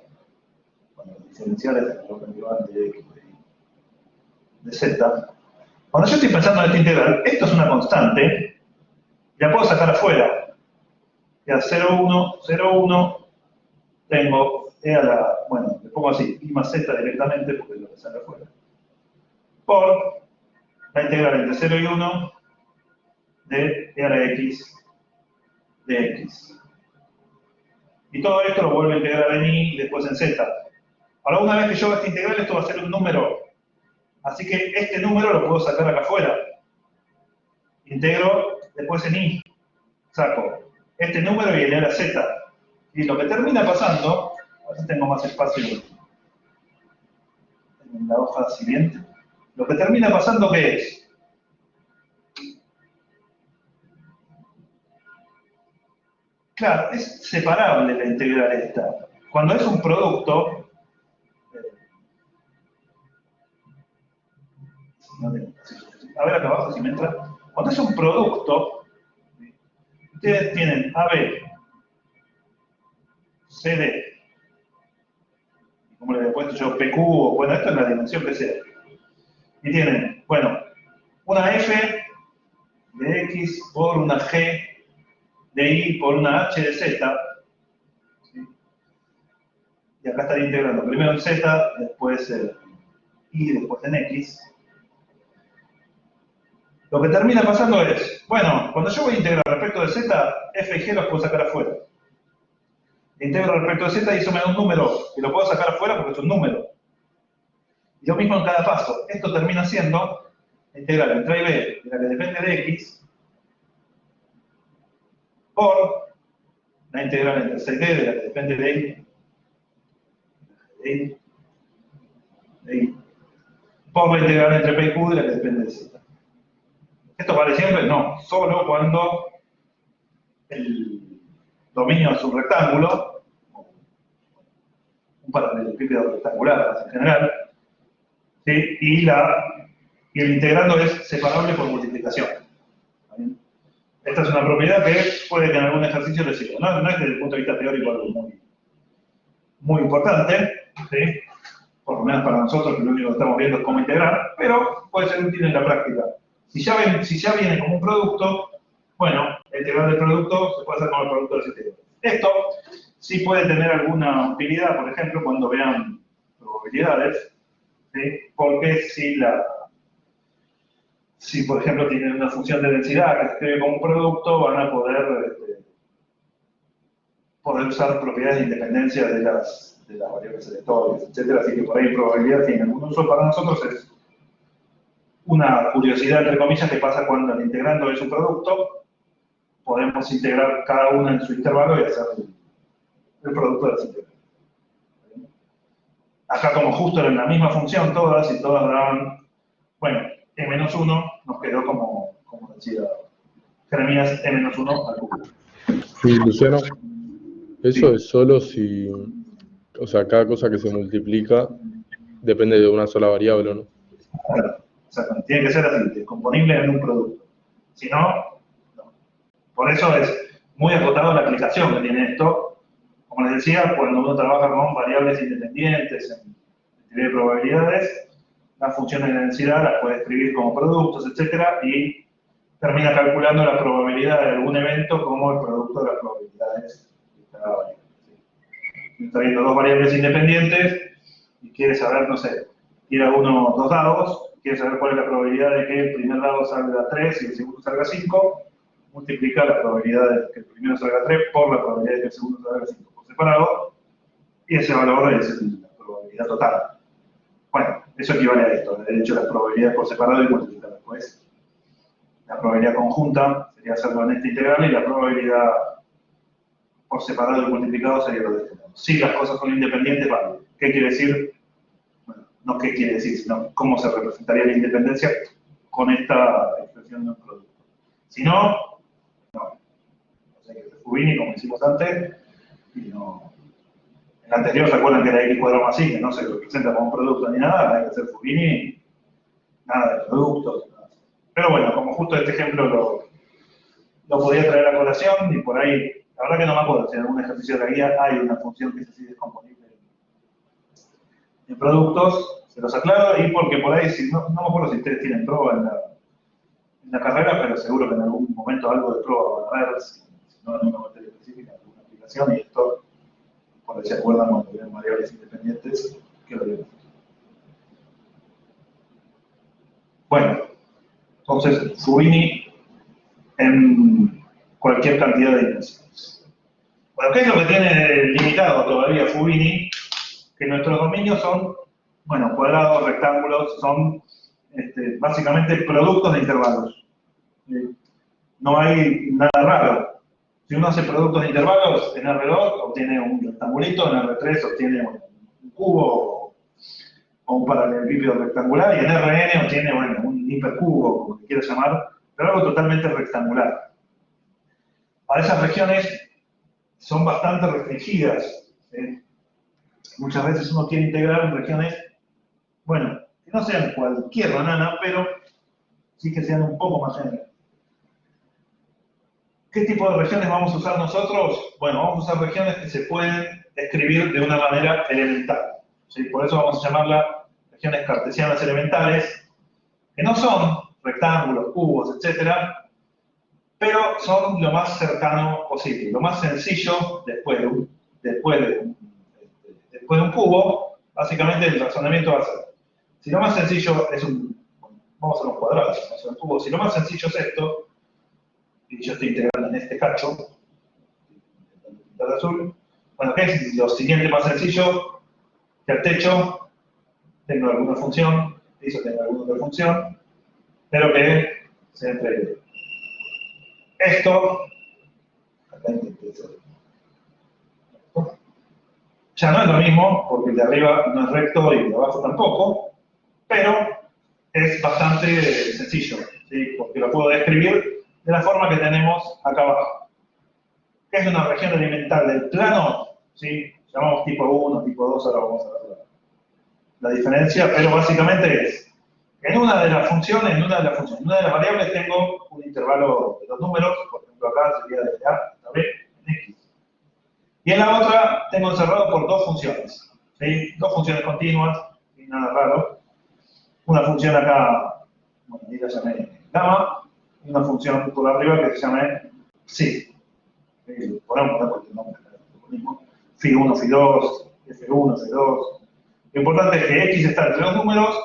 cuando los diferenciales lo que van de X de Z, cuando yo estoy pensando en este integral, esto es una constante, y la puedo sacar afuera. Ya 0, 1, 0, 1, tengo E a la, bueno, le pongo así, I más Z directamente, porque es lo que sale afuera, por la integral entre 0 y 1 de E a la X de X. Y todo esto lo vuelvo a integrar en I y después en Z. Ahora, una vez que yo haga esta integral, esto va a ser un número. Así que este número lo puedo sacar acá afuera. Integro después en I. Saco este número y el E a la Z. Y lo que termina pasando, a ver si tengo más espacio en la hoja siguiente. Lo que termina pasando, ¿qué es? Claro, es separable la integral esta. Cuando es un producto, a ver acá abajo si me entra. Cuando es un producto, ustedes tienen AB, CD, como le he puesto yo, PQ, o bueno, esta es la dimensión que sea. Y tienen, bueno, una F de X por una G de Y por una H de Z. ¿Sí? Y acá estaría integrando primero en Z, después en Y, después en X. Lo que termina pasando es, bueno, cuando yo voy a integrar respecto de Z, F y G los puedo sacar afuera. Integro respecto de Z y eso me da un número, y lo puedo sacar afuera porque es un número. Y lo mismo en cada paso. Esto termina siendo la integral entre A y B, de la que depende de X, por la integral entre C y D, de la que depende de Y, por la integral entre P y Q, de la que depende de Z. ¿Esto vale siempre? No, solo cuando el dominio es un rectángulo, un paralelepípedo rectangular en general, ¿sí? y el integrando es separable por multiplicación. ¿Bien? Esta es una propiedad que puede que en algún ejercicio les sirva. No es desde el punto de vista teórico algo muy importante, ¿sí? Por lo menos para nosotros, que lo único que estamos viendo es cómo integrar, pero puede ser útil en la práctica. Si ya viene como un producto, bueno, el integral del producto se puede hacer como el producto de ese integral. Esto sí puede tener alguna utilidad, por ejemplo, cuando vean probabilidades, ¿sí? Porque si por ejemplo tienen una función de densidad que se escribe como un producto, van a poder usar propiedades de independencia de las variables aleatorias, etc. Así que por ahí probabilidad tiene un uso para nosotros, es una curiosidad, entre comillas, que pasa cuando el integrando es un producto, podemos integrar cada una en su intervalo y hacer el producto de las integrales. Acá como justo eran la misma función todas y todas daban, bueno, E-1 nos quedó como decía Jeremías, E-1 al cubo. Sí, Luciano, eso es solo si, o sea, cada cosa que se multiplica depende de una sola variable, ¿no? Claro, exactamente. Tiene que ser así, descomponible en un producto. Si no, no. Por eso es muy acotado la aplicación que tiene esto. Como les decía, cuando uno trabaja con variables independientes en teoría de probabilidades, las funciones de densidad las puede escribir como productos, etcétera, y termina calculando la probabilidad de algún evento como el producto de las probabilidades de cada variable. ¿Sí? Está viendo dos variables independientes y quiere saber, no sé, tira dos dados, quiere saber cuál es la probabilidad de que el primer dado salga 3 y el segundo salga 5, multiplica la probabilidad de que el primero salga 3 por la probabilidad de que el segundo salga 5 por separado, y ese valor es la probabilidad probabilidad total. Bueno, eso equivale a esto, de hecho las probabilidades por separado y multiplicar después. La probabilidad conjunta sería hacerlo en esta integral y la probabilidad por separado y multiplicado sería lo de este modo. Si las cosas son independientes, vale. ¿Qué quiere decir? Bueno, no qué quiere decir, sino cómo se representaría la independencia con esta expresión de un producto. Si no, no. O sea, que es Fubini, como hicimos antes, y no. En la anterior, ¿se acuerdan que era x cuadrado más y, que no se representa como un producto ni nada? Hay que hacer Fubini, nada de productos, nada. Pero bueno, como justo este ejemplo lo podía traer a colación, y por ahí, la verdad que no me acuerdo si en algún ejercicio de la guía hay una función que es así descomponible en productos, se los aclaro, y porque por ahí, si no me acuerdo si ustedes tienen prueba en la carrera, pero seguro que en algún momento algo de prueba van a ver, si no en una materia específica, en alguna aplicación, y esto, por ahí se acuerdan cuando tienen variables independientes, que lo vemos. Bueno, entonces, Fubini en cualquier cantidad de dimensiones. Bueno, ¿qué es lo que tiene limitado todavía Fubini? Que nuestros dominios son, bueno, cuadrados, rectángulos, son básicamente productos de intervalos. No hay nada raro. Si uno hace productos de intervalos, en R2 obtiene un rectangulito, en R3 obtiene un cubo o un paralelepípedo rectangular, y en Rn obtiene, bueno, un hipercubo, como que quieras llamar, pero algo totalmente rectangular. Para esas regiones son bastante restringidas. Muchas veces uno quiere integrar en regiones, bueno, que no sean cualquier banana, pero sí que sean un poco más generales. ¿Qué tipo de regiones vamos a usar nosotros? Bueno, vamos a usar regiones que se pueden escribir de una manera elemental. ¿Sí? Por eso vamos a llamarlas regiones cartesianas elementales, que no son rectángulos, cubos, etcétera, pero son lo más cercano posible. Lo más sencillo, después de un cubo, básicamente el razonamiento va a ser, si lo más sencillo es vamos a los cuadrados, vamos a un cubo, si lo más sencillo es esto, y yo estoy integrando en este cacho, de azul, bueno, ¿qué es lo siguiente más sencillo? Que al techo tengo alguna función, piso tengo alguna otra función, pero que se entregue. Esto, acá intenté hacer esto. Ya no es lo mismo, porque el de arriba no es recto y el de abajo tampoco, pero es bastante sencillo, ¿sí? Porque lo puedo describir de la forma que tenemos acá abajo. ¿Qué es una región elemental del plano? ¿Sí? Llamamos tipo 1, tipo 2, ahora vamos a ver la diferencia, pero básicamente es, en una de las funciones, en una de las variables tengo un intervalo de dos números, por ejemplo acá sería de A hasta B en X. Y en la otra tengo encerrado por dos funciones, ¿sí? Dos funciones continuas, y nada raro. Una función acá, bueno, ahí la llamé gamma, y una función por arriba que se llame psi. Podemos poner cualquier nombre, phi1, phi2, f1, f2. Lo importante es que x está entre dos números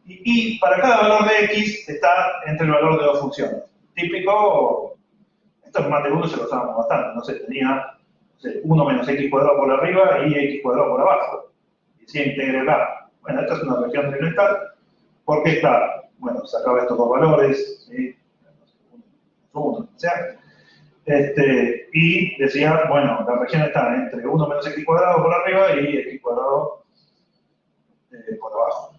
y para cada valor de x está entre el valor de dos funciones. Típico, esto en mate 1 se lo usábamos bastante, no sé, tenía 1 menos x cuadrado por arriba y x cuadrado por abajo. Y si integro acá. Bueno, esta es una región elemental, porque está, bueno, sacaba estos dos valores, ¿sí? 1, o sea, y decía, bueno, la región está entre 1 menos x cuadrado por arriba y x cuadrado por abajo.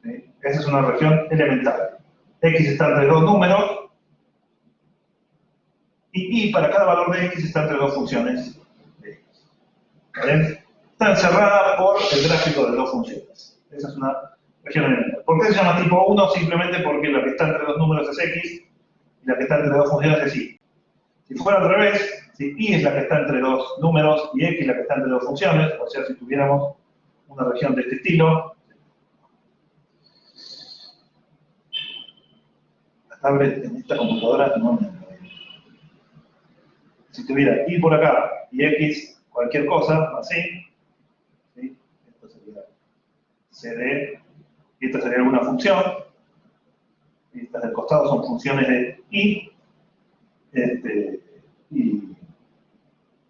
¿Sí? Esa es una región elemental. X está entre dos números y para cada valor de x está entre dos funciones de x. ¿Vale? Está encerrada por el gráfico de dos funciones. Esa es una región elemental. ¿Por qué se llama tipo 1? Simplemente porque la que está entre dos números es x y la que está entre dos funciones es y. Si fuera al revés, si y es la que está entre dos números y x la que está entre dos funciones, o sea, si tuviéramos una región de este estilo, la tablet en esta computadora no me... Si tuviera y por acá y x cualquier cosa, así, ¿sí? Esto sería cd, y esta sería alguna función, y estas del costado son funciones de y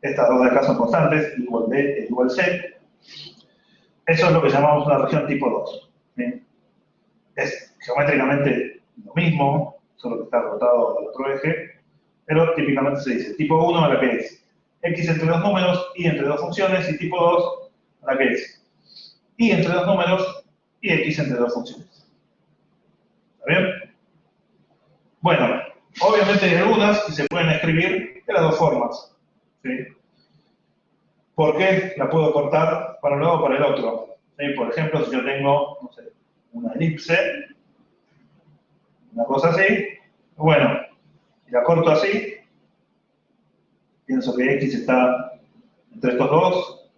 estas dos de acá son constantes, igual b es igual c. Eso es lo que llamamos una región tipo 2. ¿Sí? Es geométricamente lo mismo, solo que está rotado al otro eje, pero típicamente se dice tipo 1 a la que es x entre dos números, y entre dos funciones, y tipo 2 a la que es y entre dos números, y x entre dos funciones. ¿Está bien? Bueno, obviamente hay algunas que se pueden escribir de las dos formas. ¿Sí? ¿Por qué la puedo cortar para un lado o para el otro? ¿Sí? Por ejemplo, si yo tengo, no sé, una elipse, una cosa así, bueno, y la corto así, pienso que x está entre estos dos,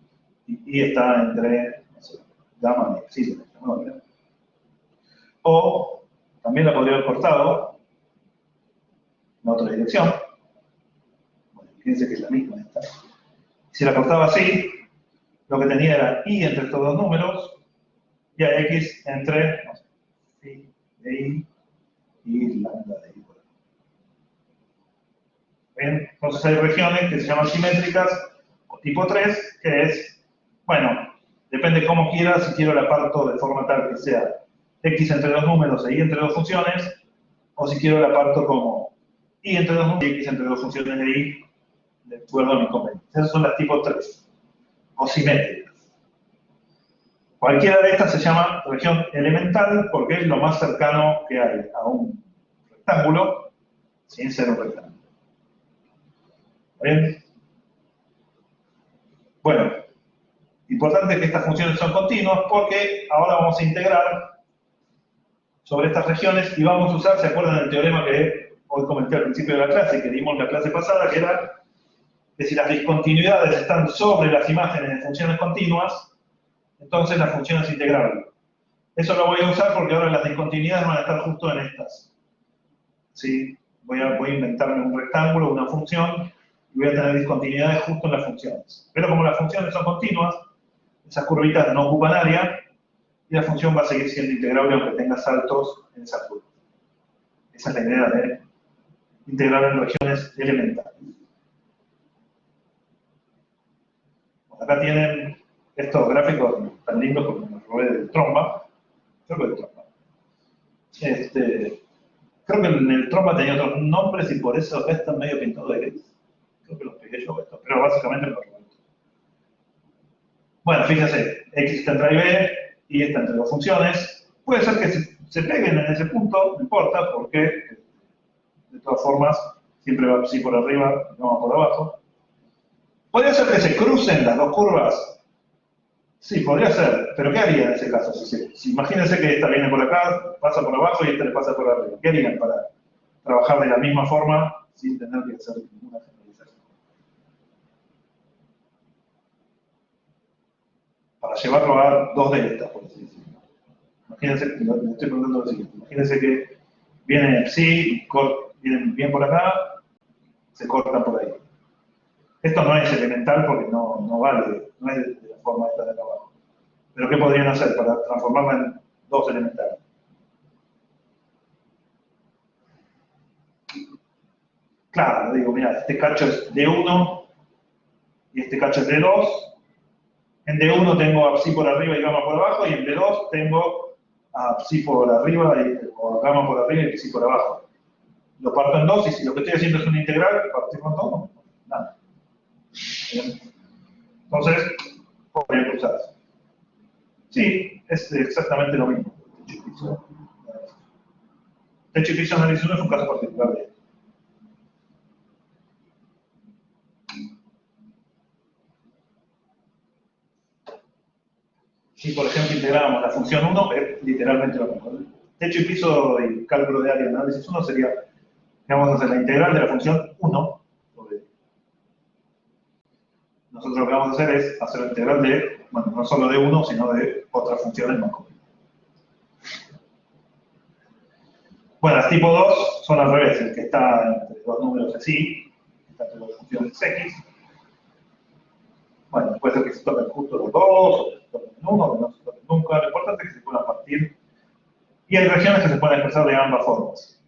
y y está entre, no sé, gamma y epsilon. ¿No? O también la podría haber cortado en otra dirección. Bueno, fíjense que es la misma esta. Si la cortaba así, lo que tenía era y entre estos dos números, y a x entre, no sé, phi de i y lambda de i. Bien, entonces hay regiones que se llaman simétricas, o tipo 3, que es, bueno, depende cómo quiera, si quiero la parto de forma tal que sea x entre dos números e y entre dos funciones, o si quiero la parto como y entre dos números y x entre dos funciones de y, de acuerdo a mi conveniencia. Esas son las tipo 3, o simétricas. Cualquiera de estas se llama región elemental porque es lo más cercano que hay a un rectángulo sin ser un rectángulo. ¿Bien? Bueno, importante que estas funciones son continuas porque ahora vamos a integrar sobre estas regiones y vamos a usar, ¿se acuerdan del teorema que hoy comenté al principio de la clase, que dimos en la clase pasada, que era que si las discontinuidades están sobre las imágenes de funciones continuas, entonces la función es integrable. Eso lo voy a usar porque ahora las discontinuidades van a estar justo en estas. ¿Sí? Voy a inventarme un rectángulo, una función, y voy a tener discontinuidades justo en las funciones. Pero como las funciones son continuas, esas curvitas no ocupan área, y la función va a seguir siendo integrable aunque tenga saltos en esa curva. Esa es la idea de integrar en regiones elementales. Bueno, acá tienen estos gráficos tan lindos porque me los robé del Tromba. Creo que del Tromba. Creo que en el Tromba tenía otros nombres y por eso están medio pintados de gris. Creo que los pegué yo estos, pero básicamente me los robé. Bueno, fíjense, x está entre a y b, y está entre dos funciones. Puede ser que se peguen en ese punto, no importa, porque de todas formas siempre va así por arriba, no va por abajo. ¿Podría ser que se crucen las dos curvas? Sí, podría ser, pero ¿qué haría en ese caso? Si imagínense que esta viene por acá, pasa por abajo y esta le pasa por arriba. ¿Qué harían para trabajar de la misma forma sin tener que hacer ninguna generalización? Para llevarlo a dos de estas, por así decirlo. Imagínense, me estoy preguntando lo siguiente, imagínense que vienen psi, vienen bien por acá, se cortan por ahí. Esto no es elemental porque no vale, no es de la forma esta de acá abajo. Pero ¿qué podrían hacer para transformarla en dos elementales? Claro, digo, mira, este cacho es de 1 y este cacho es de 2. En D1 tengo a psi por arriba y gamma por abajo, y en D2 tengo a psi por arriba o a gamma por arriba y psi por abajo. Lo parto en dos y si lo que estoy haciendo es una integral, partimos en dos, nada. Bien. Entonces, podrían cruzarse. Sí, es exactamente lo mismo. Techo y piso análisis 1 es un caso particular de esto. Si, por ejemplo, integramos la función 1, es literalmente lo mismo. Techo y piso y cálculo de área de análisis 1 sería, vamos a hacer la integral de la función 1. Nosotros lo que vamos a hacer es hacer la integral de, bueno, no solo de 1, sino de otras funciones más complejas. Bueno, las tipo 2 son al revés, el que está entre dos números es y, está entre dos funciones x. Bueno, puede ser que se toquen justo los dos, o que se toquen en uno, o que no se toquen nunca. Lo importante es que se puedan partir. Y hay regiones que se pueden expresar de ambas formas.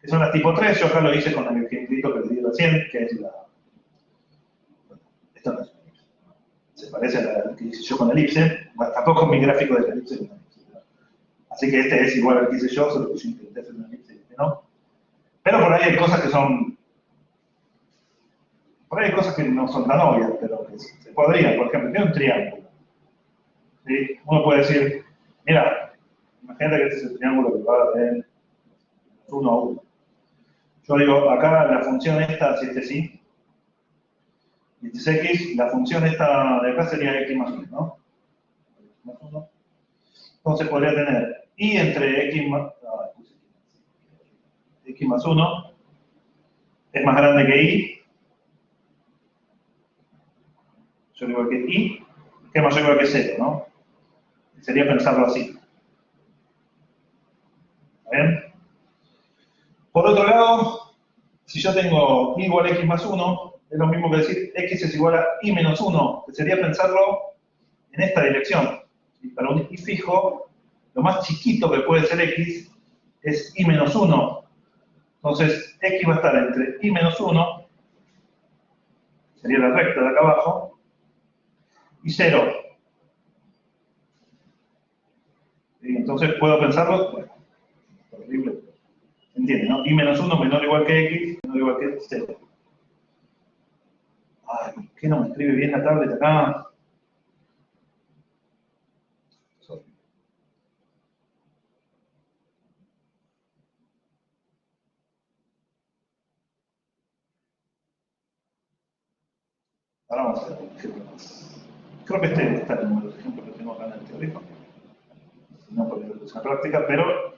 Que son las tipo 3, yo acá lo hice con el ejemplito que les di recién, que es la... Bueno, esta no es una, parece a la que hice yo con elipse. Bueno, tampoco es mi gráfico de la elipse. Así que este es igual al que hice yo, solo que yo intenté hacer una elipse y este no. Pero por ahí hay cosas que son... Por ahí hay cosas que no son tan obvias, pero que se podrían. Por ejemplo, tiene un triángulo. ¿Sí? Uno puede decir, mira, imagínate que este es el triángulo que va de 1 a 1. Yo digo, acá la función esta, si este sí, y este es x, la función esta de acá sería x más 1, ¿no? X más 1. Entonces podría tener y entre x más 1 es más grande que y. Yo digo que y, que es mayor o igual que 0, ¿no? Sería pensarlo así. ¿Está bien? Por otro lado, si yo tengo y igual a x más 1, es lo mismo que decir x es igual a y menos 1, que sería pensarlo en esta dirección. Y para un y fijo, lo más chiquito que puede ser x es y menos 1. Entonces, x va a estar entre y menos 1, sería la recta de acá abajo, y 0. Y entonces puedo pensarlo, bueno, horrible, ¿entienden, no? Y menos 1 menor o igual que x, menor o igual que 0. Ay, ¿por qué no me escribe bien la tablet acá? Ahora vamos a hacer un ejemplo más. Creo que este está en uno de los ejemplos que tengo acá en el teórico. Si no, por la práctica, pero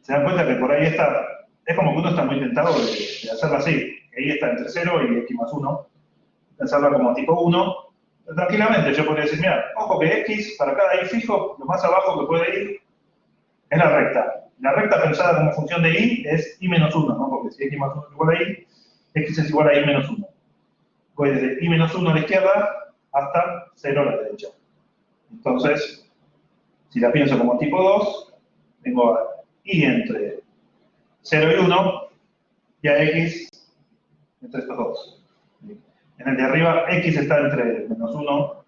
se dan cuenta que por ahí está. Es como que uno está muy tentado de hacerla así. Ahí está entre 0 y x más 1. Pensarla como tipo 1. Pero tranquilamente yo podría decir, mira, ojo que x para cada y fijo, lo más abajo que puede ir es la recta. La recta pensada como función de y es y menos 1, ¿no? Porque si x más 1 es igual a y, x es igual a y menos 1. Voy desde y menos 1 a la izquierda hasta 0 a la derecha. Entonces, si la pienso como tipo 2, tengo a y entre 0 y 1 y a x entre estos dos. En el de arriba, x está entre menos 1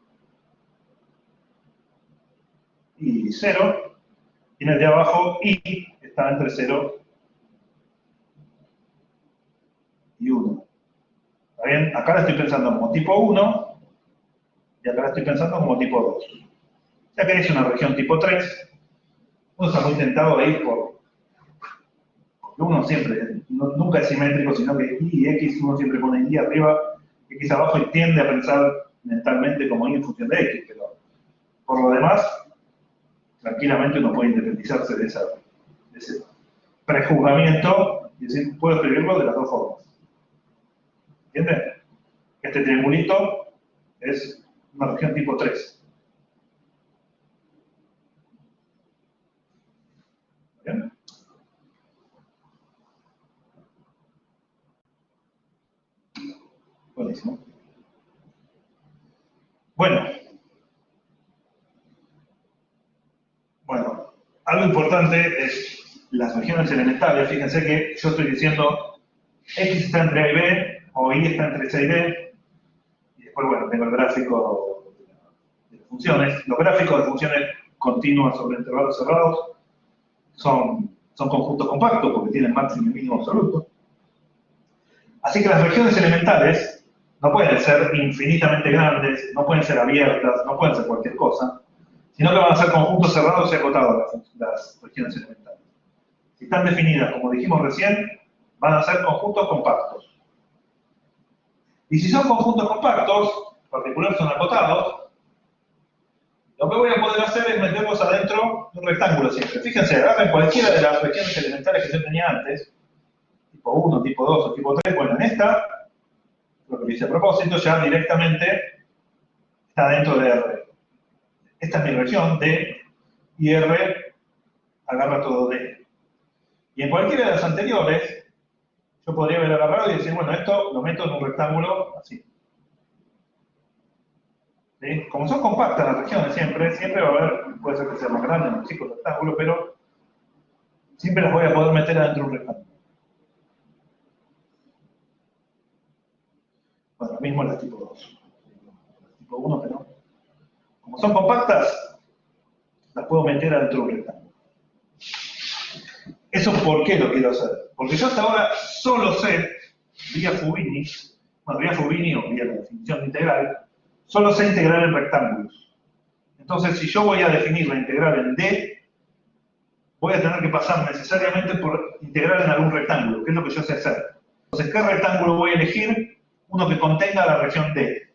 y 0, y en el de abajo, y está entre 0 y 1. ¿Está bien? Acá la estoy pensando como tipo 1, y acá la estoy pensando como tipo 2. Ya que es una región tipo 3, uno está muy tentado de ir porque uno siempre, nunca es simétrico, sino que y x, uno siempre pone y arriba, x abajo, y tiende a pensar mentalmente como y en función de x, pero por lo demás, tranquilamente uno puede independizarse de ese prejuzgamiento y decir, puedo escribirlo de las dos formas. ¿Entienden? Este triangulito es una región tipo 3. ¿Bien? Buenísimo. Bueno, algo importante es las regiones elementales. Fíjense que yo estoy diciendo x está entre a y b, o y está entre c y d, y después, bueno, tengo el gráfico de las funciones. Los gráficos de funciones continuas sobre intervalos cerrados son conjuntos compactos porque tienen máximo y mínimo absoluto. Así que las regiones elementales no pueden ser infinitamente grandes, no pueden ser abiertas, no pueden ser cualquier cosa, sino que van a ser conjuntos cerrados y acotados las regiones elementales. Si están definidas, como dijimos recién, van a ser conjuntos compactos. Y si son conjuntos compactos, en particular son acotados, lo que voy a poder hacer es meterlos adentro de un rectángulo siempre. Fíjense, agarren cualquiera de las regiones elementales que yo tenía antes, tipo 1, tipo 2 o tipo 3, bueno, en esta, lo que hice a propósito, ya directamente está dentro de R. Esta es mi región, D, y R agarra todo D. Y en cualquiera de las anteriores, yo podría haber agarrado y decir, bueno, esto lo meto en un rectángulo así. ¿Sí? Como son compactas las regiones siempre va a haber, puede ser que sea más grande, más chico el rectángulo, pero siempre las voy a poder meter adentro de un rectángulo. Bueno, lo mismo en las tipo 2. Las tipo 1, pero son compactas, las puedo meter adentro de un rectángulo. ¿Eso por qué lo quiero hacer? Porque yo hasta ahora solo sé, vía Fubini o vía la definición de integral, solo sé integrar en rectángulos. Entonces, si yo voy a definir la integral en D, voy a tener que pasar necesariamente por integrar en algún rectángulo, que es lo que yo sé hacer. Entonces, ¿qué rectángulo voy a elegir? Uno que contenga la región D.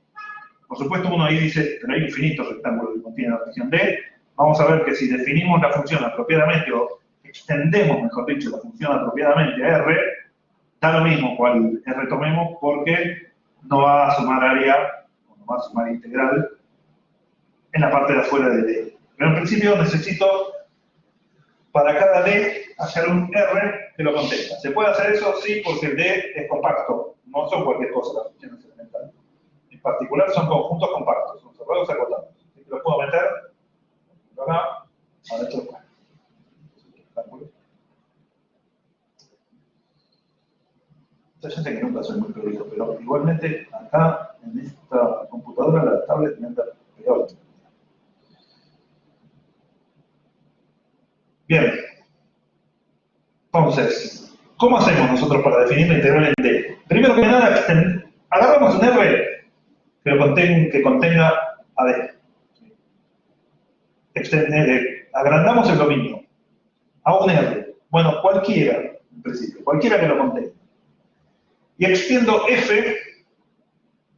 Por supuesto, uno ahí dice, pero hay infinitos rectángulos que contienen la región D. Vamos a ver que si definimos la función apropiadamente, o extendemos, mejor dicho, la función apropiadamente a R, da lo mismo cuál R tomemos, porque no va a sumar área, o no va a sumar integral en la parte de afuera de D. Pero en principio necesito, para cada D, hacer un R que lo contenga. ¿Se puede hacer eso? Sí, porque el D es compacto, no son cualquier cosa las funciones elementales. En particular son conjuntos compactos, son cerrados acotados. Así que los puedo meter acá, adentro de acá. Ya sé que nunca soy muy prolijo, pero igualmente acá en esta computadora la tablet me anda peor. Bien. Entonces, ¿cómo hacemos nosotros para definir la integral en D? Primero que nada, agarramos un R que contenga a D. Agrandamos el dominio a un R. Bueno, cualquiera, en principio, cualquiera que lo contenga. Y extiendo F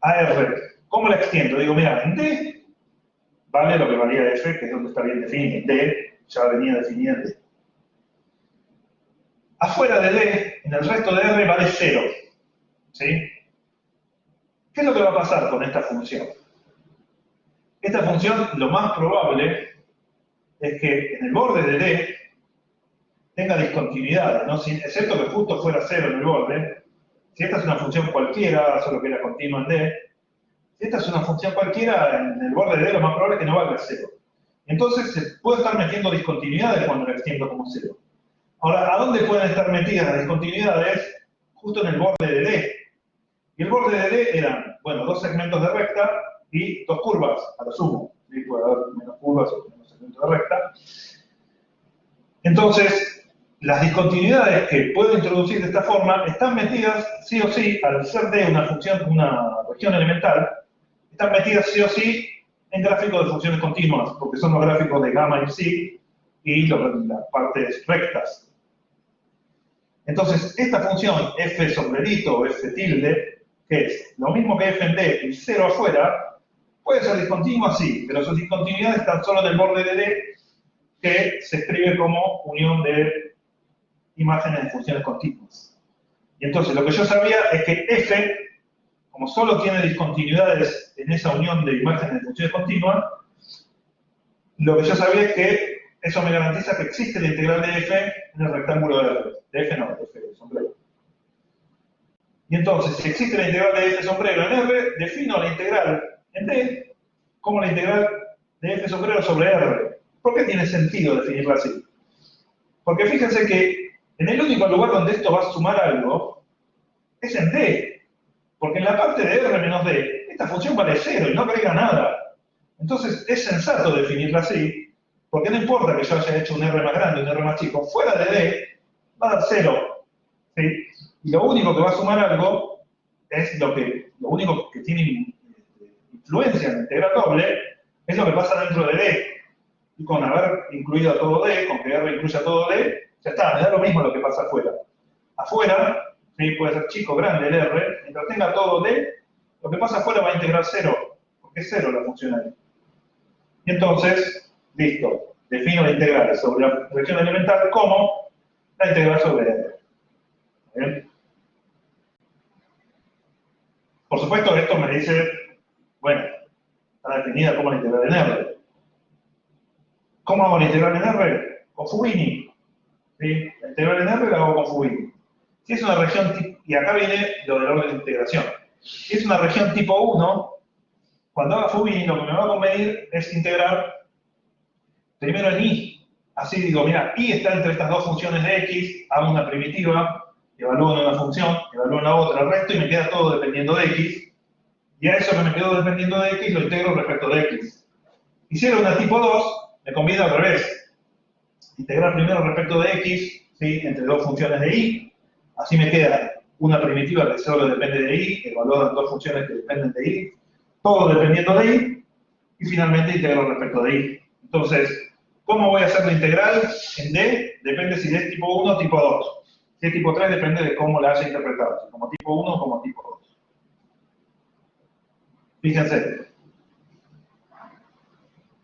a R. ¿Cómo la extiendo? Digo, mira, en D vale lo que valía F, que es donde está bien definido. En D ya venía definida en D. Afuera de D, en el resto de R, vale 0. ¿Sí? ¿Qué es lo que va a pasar con esta función? Esta función, lo más probable es que en el borde de D tenga discontinuidades, ¿no? Excepto que justo fuera 0 en el borde. Si esta es una función cualquiera, solo que era continua en D, si esta es una función cualquiera, en el borde de D lo más probable es que no valga 0. Entonces, se puede estar metiendo discontinuidades cuando la extiendo como 0. Ahora, ¿a dónde pueden estar metidas las discontinuidades? Justo en el borde de D. Y el borde de D eran, bueno, 2 segmentos de recta y 2 curvas, a lo sumo. ¿Sí? Puede haber menos curvas o menos segmentos de recta. Entonces, las discontinuidades que puedo introducir de esta forma están metidas sí o sí, al ser D una región elemental, están metidas sí o sí en gráficos de funciones continuas, porque son los gráficos de gamma y psi y las partes rectas. Entonces, esta función f sombrerito o f tilde, que es lo mismo que f en D y 0 afuera, puede ser discontinua, sí, pero sus discontinuidades están solo en el borde de D, que se escribe como unión de imágenes de funciones continuas. Y entonces, lo que yo sabía es que f, como solo tiene discontinuidades en esa unión de imágenes de funciones continuas, lo que yo sabía es que eso me garantiza que existe la integral de f en el rectángulo de R. De f no, de f de sombrero. Y entonces, si existe la integral de f sombrero en R, defino la integral en D como la integral de f sombrero sobre R. ¿Por qué tiene sentido definirla así? Porque fíjense que en el único lugar donde esto va a sumar algo es en D. Porque en la parte de R menos D, esta función vale 0 y no agrega nada. Entonces, es sensato definirla así, porque no importa que yo haya hecho un R más grande, un R más chico, fuera de D va a dar 0. ¿Sí? Y lo único que va a sumar algo es lo único que tiene influencia en la integral doble es lo que pasa dentro de D. Y con haber incluido a todo D, con que R incluya a todo D, ya está, me da lo mismo lo que pasa afuera. Afuera, ¿sí? Puede ser chico o grande el R, mientras tenga todo D, lo que pasa afuera va a integrar 0, porque es 0 la función ahí. Y entonces, listo, defino la integral sobre la región elemental como la integral sobre R. ¿Bien? Por supuesto, esto me dice, bueno, está definida como la integral en R. ¿Cómo hago la integral en R? Con Fubini. ¿Sí? La integral en R la hago con Fubini. Si es una región tipo, y acá viene lo del orden de integración. Si es una región tipo 1, cuando haga Fubini lo que me va a convenir es integrar primero en I. Así digo, mira, I está entre estas dos funciones de X, hago una primitiva, evalúo una función, evalúo la otra, el resto y me queda todo dependiendo de X. Y a eso que me quedó dependiendo de X lo integro respecto de X. Y si era una tipo 2, me conviene al revés. Integrar primero respecto de x, ¿sí? Entre dos funciones de y. Así me queda una primitiva que solo depende de y, evaluada en dos funciones que dependen de y, todo dependiendo de y, y finalmente integro respecto de y. Entonces, ¿cómo voy a hacer la integral en D? Depende si es tipo 1 o tipo 2. Si es tipo 3 depende de cómo la haya interpretado, si como tipo 1 o como tipo 2. Fíjense.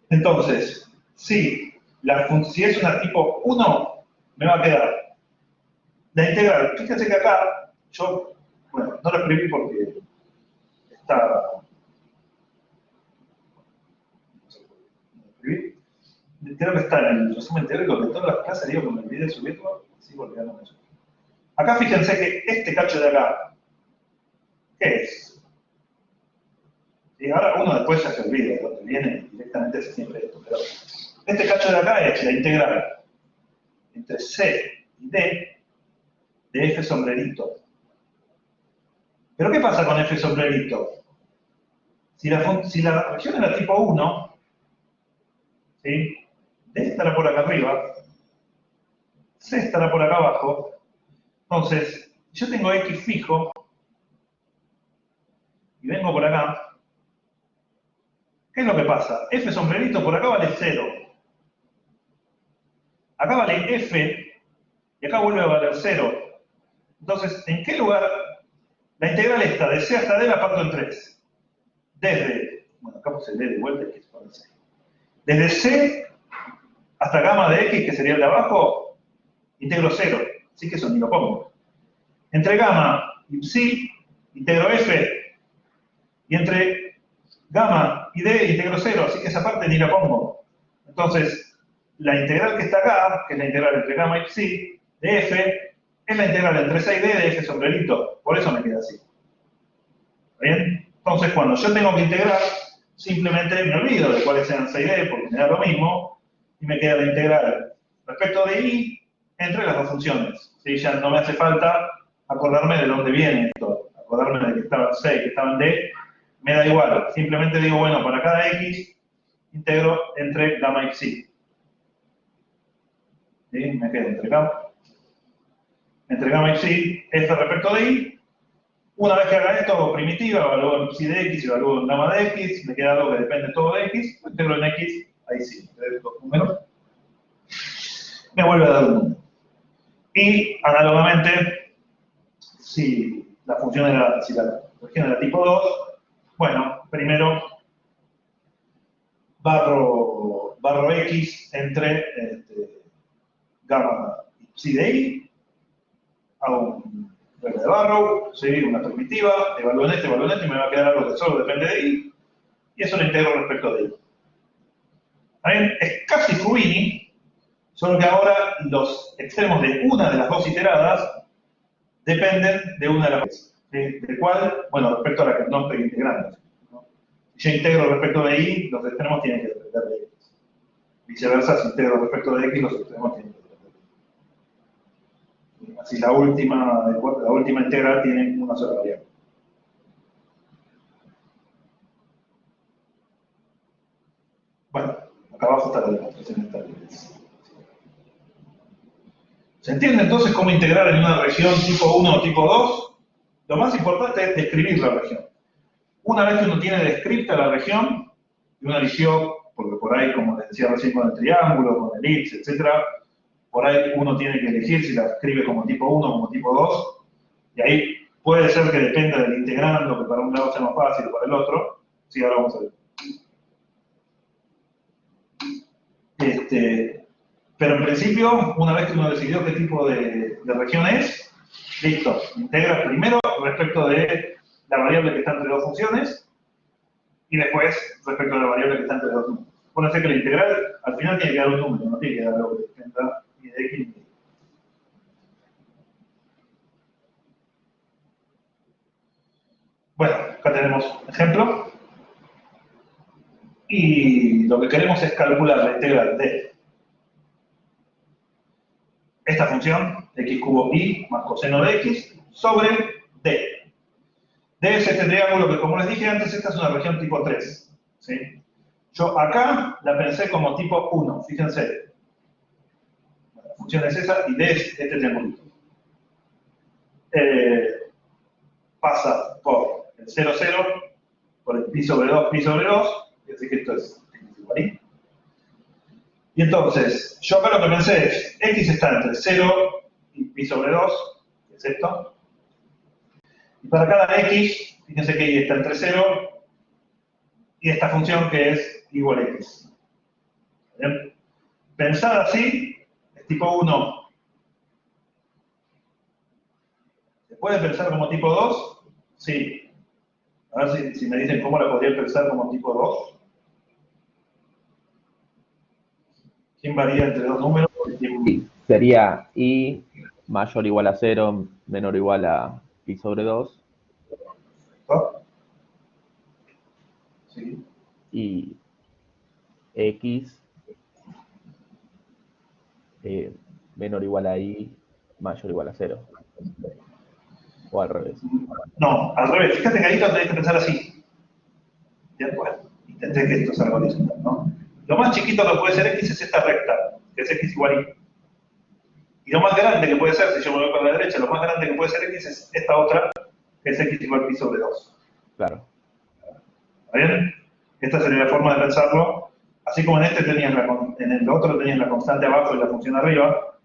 Entonces, si es una tipo 1, me va a quedar la integral. Fíjense que acá, yo, bueno, no lo escribí porque está... Creo que está en el resumen teórico de todas las clases, digo, que me olvidé de subirlo, así olvidándome eso. Acá fíjense que este cacho de acá, ¿qué es? Y ahora uno después ya se olvida, lo que viene directamente es siempre esto, pero este cacho de acá es la integral entre C y D de F sombrerito. ¿Pero qué pasa con F sombrerito? Si la región era tipo 1, ¿sí? D estará por acá arriba, C estará por acá abajo. Entonces, si yo tengo X fijo y vengo por acá, ¿qué es lo que pasa? F sombrerito por acá vale 0. Acá vale F y acá vuelve a valer 0. Entonces, ¿en qué lugar? La integral esta, de C hasta D la parto en 3. Desde, bueno, acá puse D de vuelta, que es para C. Desde C hasta gamma de X, que sería el de abajo, integro 0. Así que eso ni lo pongo. Entre gamma y psi, integro F. Y entre gamma y D, integro 0. Así que esa parte ni la pongo. Entonces, la integral que está acá, que es la integral entre gamma y psi, de F, es la integral entre C y D de F sombrerito. Por eso me queda así. ¿Bien? Entonces, cuando yo tengo que integrar, simplemente me olvido de cuáles sean C y D, porque me da lo mismo, y me queda la integral respecto de y entre las dos funciones. ¿Sí? Ya no me hace falta acordarme de dónde viene esto, acordarme de que estaba en C y que estaba en D, me da igual. Simplemente digo, bueno, para cada X, integro entre gamma y psi. ¿Sí? Me queda entre gamma y psi, F respecto de y. Una vez que haga esto, hago primitiva, evalúo en psi de x, evalúo en gamma de x, me queda algo que depende todo de x, lo integro en x, ahí sí, me doy dos números, me vuelve a dar un número. Y, análogamente, si la región era tipo 2, bueno, primero barro x entre gamma y psi de y, hago un regla de Barrow, ¿sí? Una primitiva, evalúo en este y me va a quedar algo que solo depende de y, y eso lo integro respecto de y. ¿También? Es casi Fubini, solo que ahora los extremos de una de las dos iteradas dependen de una de las dos. ¿Sí? ¿De cuál? Bueno, respecto a la que no estoy integrando. ¿No? Si yo integro respecto de y, los extremos tienen que depender de x. Viceversa, si integro respecto de x, los extremos tienen que depender de y. Así la última integral tiene una sola variable. Bueno, acá abajo está la demostración de tales. ¿Se entiende entonces cómo integrar en una región tipo 1 o tipo 2? Lo más importante es describir la región. Una vez que uno tiene descripta la región, y uno eligió, porque por ahí, como les decía recién con el triángulo, con el elipse, etc., por ahí uno tiene que elegir si la escribe como tipo 1 o como tipo 2, y ahí puede ser que dependa del integrando, que para un lado sea más fácil o para el otro. Sí, ahora vamos a ver. Pero en principio, una vez que uno decidió qué tipo de región es, listo, integra primero respecto de la variable que está entre dos funciones y después respecto de la variable que está entre dos números. Puede ser que la integral al final tiene que dar un número, no tiene que dar algo que dependa ni de x ni de y. Bueno, acá tenemos un ejemplo. Y lo que queremos es calcular la integral de esta función, x cubo y más coseno de x, sobre d. D es este triángulo que, como les dije antes, esta es una región tipo 3. ¿Sí? Yo acá la pensé como tipo 1, fíjense. La función es esa y D es este triangulito. Pasa por el 0, 0, por el pi sobre 2, así que esto es igual y. Y entonces, yo acá lo que pensé es, x está entre 0 y pi sobre 2, que es esto. Y para cada x, fíjense que y está entre 0 y esta función que es igual a x. ¿Bien? Pensada así, es tipo 1. ¿Se puede pensar como tipo 2? Sí. A ver si me dicen cómo la podría pensar como tipo 2. ¿Quién varía entre dos números? Y sería y mayor o igual a 0, menor o igual a pi sobre 2. ¿No? Sí. Y x menor o igual a y, mayor o igual a 0. O al revés. No, al revés. Fíjate que ahí lo tenés que pensar así. Ya, bueno, intenté que esto salga horizontal, ¿no? Lo más chiquito que puede ser x es esta recta, que es x igual a y. Y lo más grande que puede ser, si yo me voy para la derecha, lo más grande que puede ser x es esta otra, que es x igual a pi sobre 2. Claro. ¿Está bien? Esta sería la forma de pensarlo. Así como en este tenías en el otro tenías la constante abajo y la función arriba,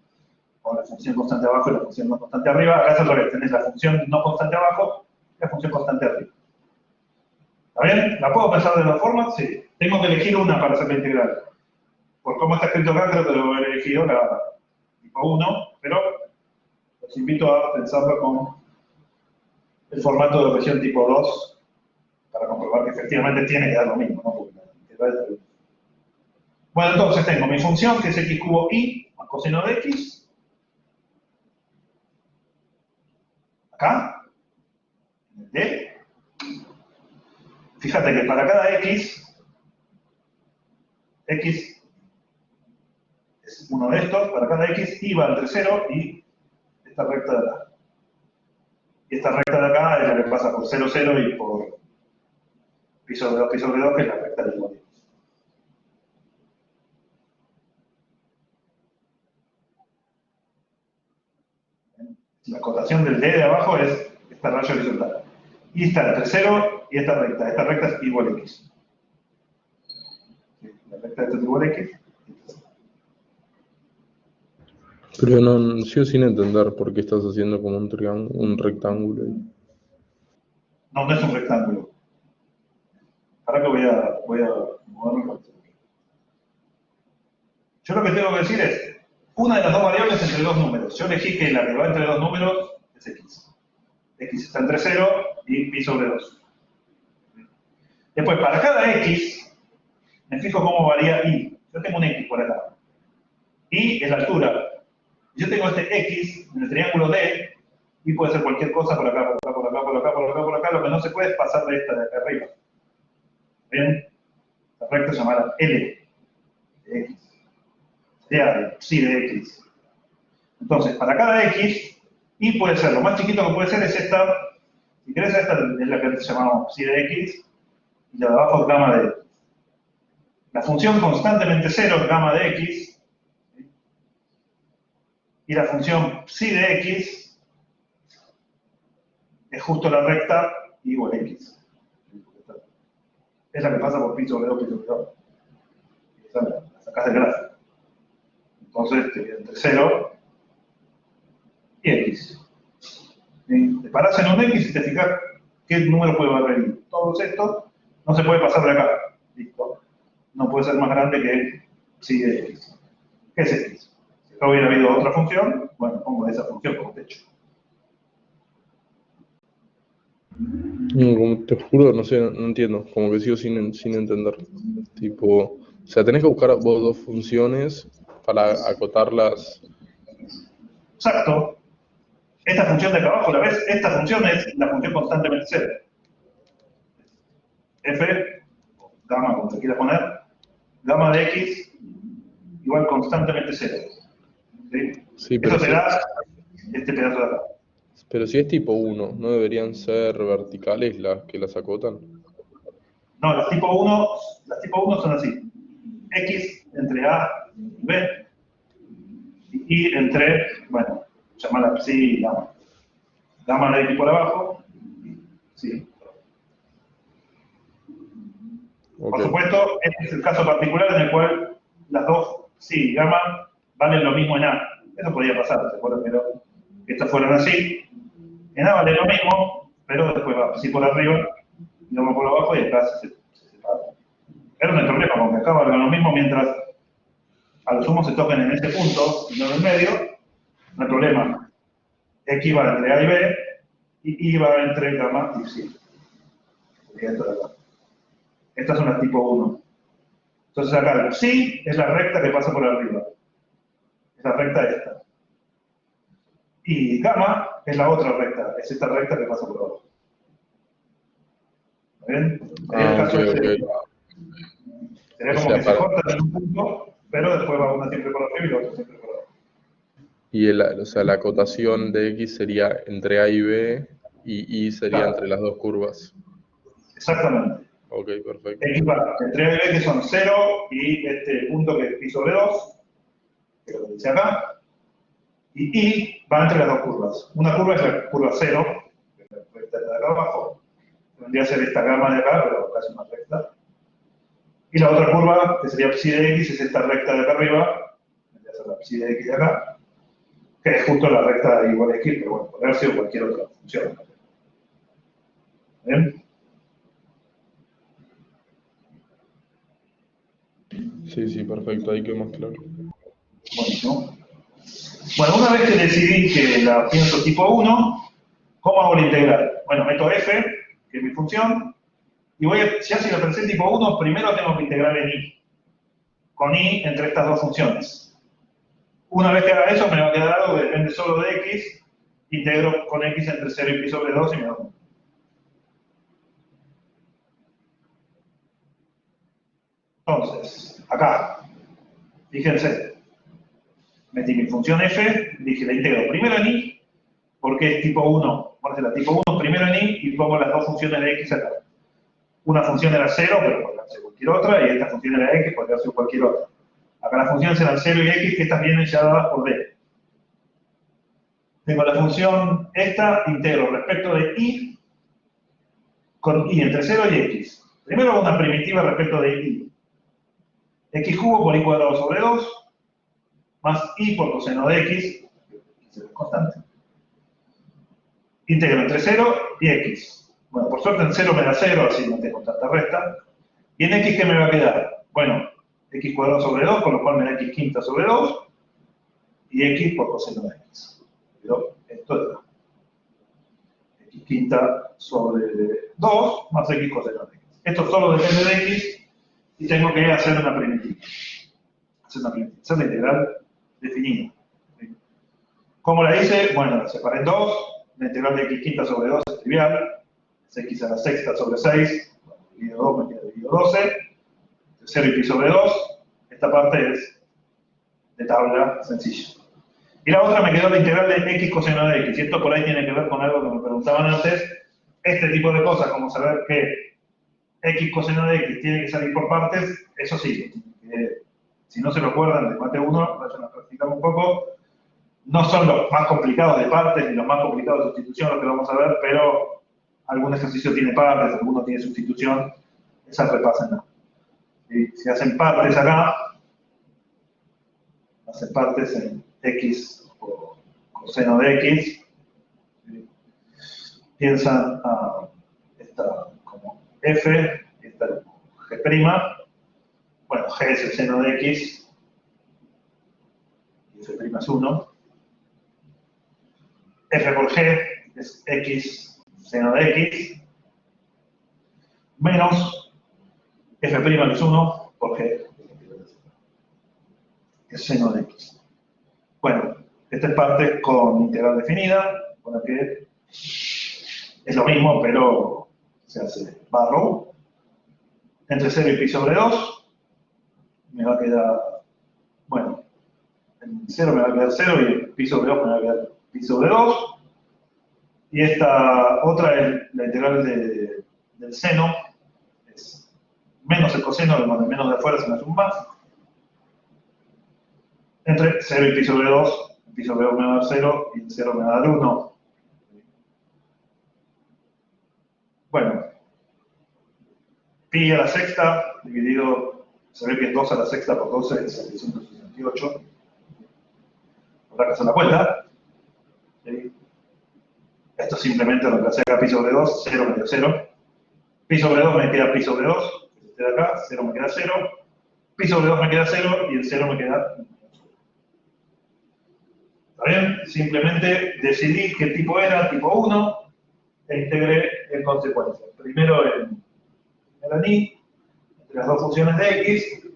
o la función constante abajo y la función no constante arriba, acá es al revés, tenés la función no constante abajo y la función constante arriba. ¿Está bien? ¿La puedo pensar de dos formas? Sí. Tengo que elegir una para hacer la integral. Por cómo está escrito acá, creo que debo haber elegido la tipo 1, pero los invito a pensarlo con el formato de región tipo 2 para comprobar que efectivamente tiene que dar lo mismo, ¿no? Porque la integral es lo mismo. Bueno, entonces tengo mi función, que es x cubo y más coseno de x. Acá, en el D. Fíjate que para cada x es uno de estos, para cada x, y va entre 0 y esta recta de acá. Y esta recta de acá es la que pasa por 0, 0 y por pi sobre 2, que es la recta del igual. La cotación del D de abajo es esta raya horizontal. Y está entre 0 y esta recta. Esta recta es igual a x. La recta de esta es igual a x. Pero no, sigo sin entender por qué estás haciendo como un rectángulo. No, no es un rectángulo. Ahora que voy a moverlo. Yo lo que tengo que decir es, una de las dos variables entre dos números. Yo elegí que la que va entre dos números es x. X está entre 0 y pi sobre 2. Después, para cada x, me fijo cómo varía y. Yo tengo un x por acá. Y es la altura. Yo tengo este x en el triángulo D, y puede ser cualquier cosa por acá, por acá, por acá, por acá, por acá, por acá. Lo que no se puede es pasar de esta de acá arriba. ¿Bien? La recta se llamará L de x. Sería psi de x. Entonces, para cada x, y puede ser, lo más chiquito que puede ser es esta. Si querés, esta es la que llamamos psi de x, y la de abajo es gamma de x. La función constantemente 0 es gamma de x, y la función psi de x es justo la recta igual a x. Es la que pasa por pi sobre 2, pi sobre 2. Esa la sacás del gráfico. Entonces te queda entre 0 y x. Te parás en un x y te fijas qué número puede valer. Todos estos no se puede pasar de acá. Listo. No puede ser más grande que psi de x. ¿Qué es x? Si acá hubiera habido otra función, bueno, pongo esa función como techo. No, como te juro, no sé, no entiendo. Como que sigo sin entender. Tipo, o sea, tenés que buscar vos dos funciones para acotarlas. Exacto. Esta función de acá abajo, ¿la ves? Esta función es la función constantemente 0. F, gamma, como se quiera poner, gamma de x igual constantemente 0. ¿Sí? Sí, pero Eso te da este pedazo de acá. Pero si es tipo 1, ¿no deberían ser verticales las que las acotan? No, las tipo 1 son así. X entre A y B, y entre, bueno, llamarla psi y gamma. Gamma de X por abajo, sí. Por Ok. supuesto, este es el caso particular en el cual las dos psi y gamma valen lo mismo en A. Eso podría pasar, ¿se acuerdan? Pero estas fueron así. En A vale lo mismo, pero después va psi por arriba, gamma por abajo y acá se separa. Pero no hay problema, porque acá valgan lo mismo mientras a lo sumo se toquen en este punto, y no en el medio, no hay problema. X va entre A y B, y Y va entre gamma y psi. Sería esto de acá. Estas son las tipo 1. Entonces acá el psi es la recta que pasa por arriba. Es la recta esta. Y gamma es la otra recta, es esta recta que pasa por abajo. ¿Ven? Sería el caso Ok, este. ok. Sería O como sea, que se corta en un punto, pero después va una siempre por arriba y la otra siempre por abajo. Y o sea, la acotación de X sería entre A y B, y Y sería Claro, entre las dos curvas. exactamente. Ok, perfecto. X va entre A y B, que son 0, y este punto que es pi sobre 2, que es lo que dice acá, y Y va entre las dos curvas. Una curva es la curva 0, que es la recta de acá abajo, vendría a ser esta gamma de acá, pero casi una recta. Y la otra curva, que sería psi de X, es esta recta de acá arriba, vendría a ser la psi de X de acá, que es justo la recta de igual a X, pero bueno, podría haber sido cualquier otra función. ¿Bien? Sí, sí, perfecto, ahí quedó más claro. Buenísimo. Bueno, una vez que decidí que la pienso tipo 1, ¿cómo hago la integral? Bueno, meto f, que es mi función, y ya si lo pensé tipo 1, primero tengo que integrar en y, con y entre estas dos funciones. Una vez que haga eso, me va a quedar algo que depende solo de x, integro con x entre 0 y pi sobre 2 y me da 1. Entonces, acá, fíjense, metí mi función f, dije la integro primero en y, porque es tipo 1, la tipo 1 primero en y, y pongo las dos funciones de x acá. Una función era 0, pero podría ser cualquier otra, y esta función era x, podría ser cualquier otra. Acá las funciones eran 0 y x, que estas vienen ya dadas por d. Tengo la función esta, integro respecto de y, con y entre 0 y x. Primero hago una primitiva respecto de y. X cubo por y cuadrado sobre 2, más y por coseno de x, que es constante. Integro entre 0 y x. Bueno, por suerte en 0 me da 0, así no tengo tanta resta. ¿Y en x qué me va a quedar? Bueno, x cuadrado sobre 2, con lo cual me da x quinta sobre 2, y x por coseno de x. Pero esto es x quinta sobre 2 más x coseno de x. Esto solo depende de x, y tengo que hacer una primitiva. Hacer la integral definida. ¿Cómo la hice? Bueno, la separé en dos. La integral de x quinta sobre 2 es trivial. Es x a la sexta sobre 6. Bueno, dividido 2 me queda dividido 12. 0 y pi sobre 2. Esta parte es de tabla sencilla. Y la otra me quedó la integral de x coseno de x. Y esto por ahí tiene que ver con algo que me preguntaban antes. Este tipo de cosas, como saber que x coseno de x tiene que salir por partes, eso sí. Si no se lo acuerdan de mate 1, vayan a practicar un poco. No son los más complicados de partes ni los más complicados de sustitución los que vamos a ver, pero algún ejercicio tiene partes, alguno tiene sustitución, esas repásenlas. Si hacen partes acá, hacen partes en x o coseno de x, piensan esta como f, esta como g', bueno, g es el seno de x, y f' es 1, f por g es x seno de x, menos f' que es 1 por g, que es seno de x. Bueno, esta es parte con integral definida, con la que es lo mismo, pero se hace barrow. Entre 0 y pi sobre 2, me va a quedar, bueno, en 0 me va a quedar 0 y en pi sobre 2 me va a quedar pi sobre 2. Y esta otra es la integral del seno, es menos el coseno, donde menos de afuera se me hace un más, entre 0 y pi sobre 2, pi sobre 2 me va a dar 0 y el 0 me va a dar 1. Bueno, pi a la sexta dividido, se ve que 2 a la sexta por 12 es 768. Habrá que hacer la cuenta. ¿Sí? Esto simplemente lo que hace acá pi sobre 2, 0 me queda 0. Pi sobre 2 me queda pi sobre 2, que se queda acá, 0 me queda 0. Pi sobre 2 me queda 0 y el 0 me queda 1. ¿Está bien? Simplemente decidí qué tipo era, tipo 1, e integré en consecuencia. Primero en y, entre las dos funciones de x,